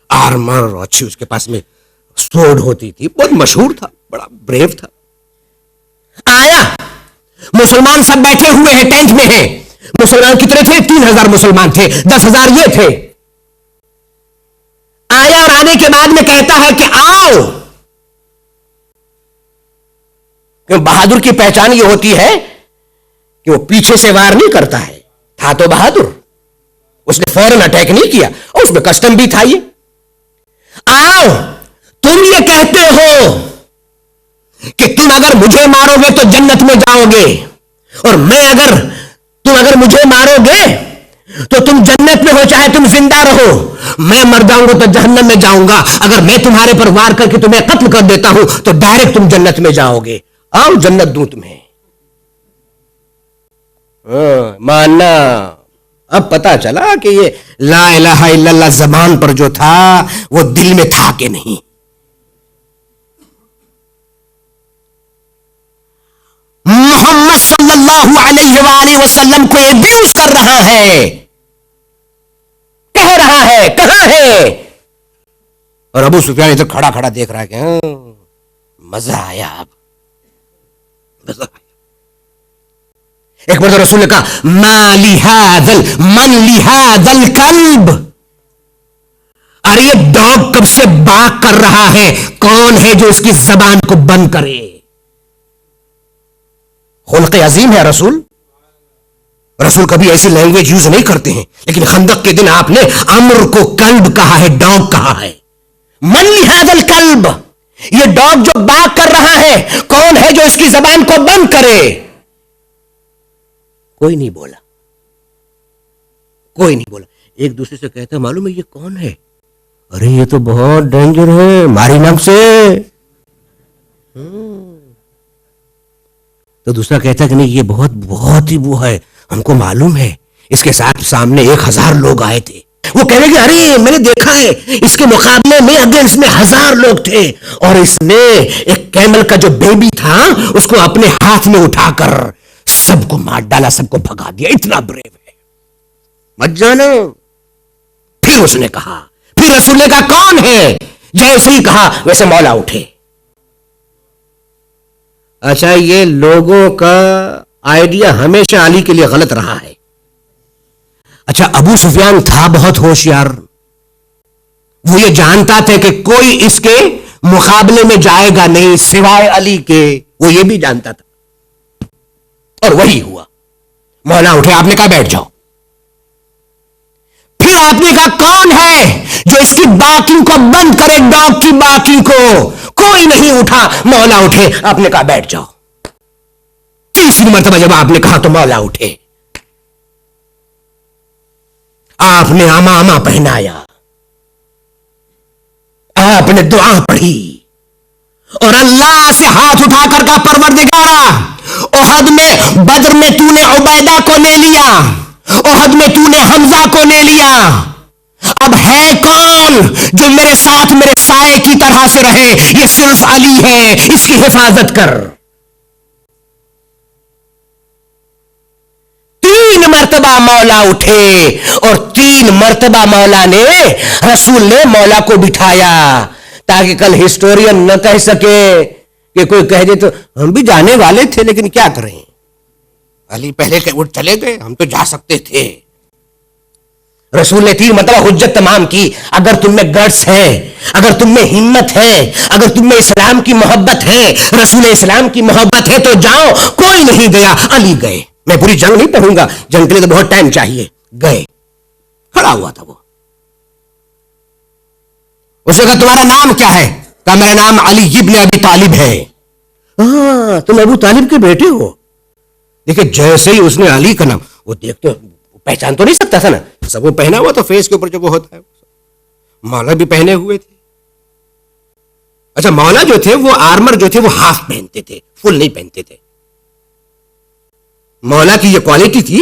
آرمر، اچھی اس کے پاس میں سورڈ ہوتی تھی، بہت مشہور تھا، بڑا بریو تھا. آیا، مسلمان سب بیٹھے ہوئے ہیں، ٹینٹ میں ہیں. مسلمان کتنے تھے؟ 3,000 مسلمان تھے، 10,000 یہ تھے. آیا اور آنے کے بعد میں کہتا ہے کہ آؤ. کہ بہادر کی پہچان یہ ہوتی ہے کہ وہ پیچھے سے وار نہیں کرتا ہے. تھا تو بہادر، اس نے فوراً اٹیک نہیں کیا، اور اس میں کسٹم بھی تھا. یہ آؤ، تم یہ کہتے ہو کہ تم اگر مجھے مارو گے تو جنت میں جاؤ گے، اور تم اگر مجھے مارو گے تو تم جنت میں ہو چاہے تم زندہ رہو. میں مر جاؤں گا تو جہنم میں جاؤں گا. اگر میں تمہارے پر وار کر کے تمہیں قتل کر دیتا ہوں تو ڈائریکٹ تم جنت میں جاؤ گے. آؤ جنت دوں تمہیں. ماننا. اب پتا چلا کہ یہ لا الہ الا اللہ زبان پر جو تھا وہ دل میں تھا کہ نہیں. محمد صلی اللہ علیہ وآلہ وسلم کو ابیوز کر رہا ہے, کہہ رہا ہے کہاں ہے, اور ابو سفیان ادھر کھڑا کھڑا دیکھ رہا ہے کہ مزہ آیا. اب مزہ آیا. ایک مرتبہ رسول نے کہا من لہذا الکلب, ارے یہ ڈاگ کب سے باک کر رہا ہے, کون ہے جو اس کی زبان کو بند کرے. خلق عظیم ہے رسول. رسول کبھی ایسی لینگویج یوز نہیں کرتے ہیں, لیکن خندق کے دن آپ نے امر کو کلب کہا ہے, ڈاگ کہا ہے. من لہذا الکلب, یہ ڈاگ جو باک کر رہا ہے کون ہے جو اس کی زبان کو بند کرے. کوئی نہیں بولا, کوئی نہیں بولا. ایک دوسرے سے کہتا ہے معلوم ہے یہ کون ہے, ارے یہ تو بہت ڈینجر ہے, ماری نم سے. تو دوسرا کہتا ہے کہ نہیں یہ بہت ہی وہ ہے, ہم کو معلوم ہے. اس کے ساتھ سامنے 1000 لوگ آئے تھے. وہ کہنے کہ ارے میں نے دیکھا ہے اس کے مقابلے میں اگینسٹ میں 1000 لوگ تھے, اور اس نے ایک کیمل کا جو بیبی تھا اس کو اپنے ہاتھ میں اٹھا کر سب کو مار ڈالا, سب کو بھگا دیا. اتنا بریو ہے, مت جانا. پھر اس نے کہا, پھر رسول نے کہا کون ہے, جیسے ہی کہا ویسے مولا اٹھے. اچھا, یہ لوگوں کا آئیڈیا ہمیشہ علی کے لیے غلط رہا ہے. اچھا, ابو سفیان تھا بہت ہوشیار. وہ یہ جانتا تھا کہ کوئی اس کے مقابلے میں جائے گا نہیں سوائے علی کے. وہ یہ بھی جانتا تھا, اور وہی ہوا. مولا اٹھے, آپ نے کہا بیٹھ جاؤ. پھر آپ نے کہا کون ہے جو اس کی باکنگ کو بند کرے, ڈاگ کی باکنگ کو. کوئی نہیں اٹھا. مولا اٹھے, آپ نے کہا بیٹھ جاؤ. تیسری مرتبہ جب آپ نے کہا تو مولا اٹھے. آپ نے امامہ پہنایا, آپ نے دعا پڑھی, اور اللہ سے ہاتھ اٹھا کر کہا پروردگارا, احد میں بدر میں تو نے عبیدہ کو لے لیا, احد میں تو نے حمزہ کو لے لیا, اب ہے کون جو میرے ساتھ میرے سائے کی طرح سے رہے. یہ صرف علی ہے, اس کی حفاظت کر. 3 مرتبہ مولا اٹھے, اور 3 مرتبہ مولا نے رسول نے مولا کو بٹھایا, تاکہ کل ہسٹورین نہ کہہ سکے کہ کوئی کہہ دے تو ہم بھی جانے والے تھے لیکن کیا کریں, علی پہلے اٹھ چلے گئے, ہم تو جا سکتے تھے. رسول نے 3 مرتبہ حجت تمام کی. اگر تم میں گٹس ہے, اگر تم میں ہمت ہے, اگر تم میں اسلام کی محبت ہے, رسول اسلام کی محبت ہے تو جاؤ. کوئی نہیں گیا, علی گئے. میں پوری جنگ نہیں پڑھوں گا, جنگ کے لیے تو بہت ٹائم چاہیے. گئے, کھڑا ہوا تھا وہ. اس نے کہا تمہارا نام کیا ہے؟ کہا میرا نام علی ابن ابی طالب ہے. ہاں, تم ابو طالب کے بیٹے ہو. دیکھیں جیسے ہی اس نے علی کا نام, وہ دیکھتے پہچان تو نہیں سکتا تھا نا, سب وہ پہنا ہوا تو فیس کے اوپر جو وہ ہوتا ہے. مولا بھی پہنے ہوئے تھے. اچھا, مولا جو تھے وہ آرمر جو تھے وہ ہاف پہنتے تھے, فل نہیں پہنتے تھے. مولا کی یہ کوالٹی تھی,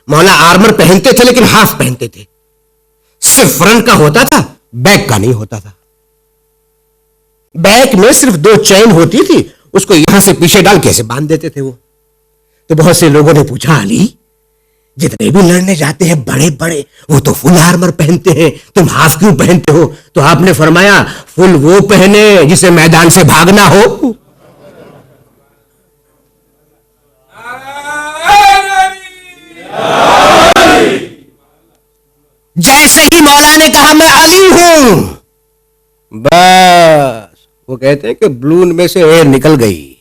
مولا آرمر پہنتے تھے لیکن ہاف پہنتے تھے. صرف فرنٹ کا ہوتا تھا, بیک کا نہیں ہوتا تھا. بیک میں صرف 2 چین ہوتی تھی, اس کو یہاں سے پیچھے ڈال کیسے باندھ دیتے تھے وہ. تو بہت سے لوگوں نے پوچھا علی جتنے بھی لڑنے جاتے ہیں بڑے بڑے وہ تو فل آرمر پہنتے ہیں, تم ہاف کیوں پہنتے ہو؟ تو آپ نے فرمایا فل وہ پہنے جسے میدان سے بھاگنا ہو. جیسے ہی مولا نے کہا میں علی ہوں, بس وہ کہتے ہیں کہ بلون میں سے ایئر نکل گئی.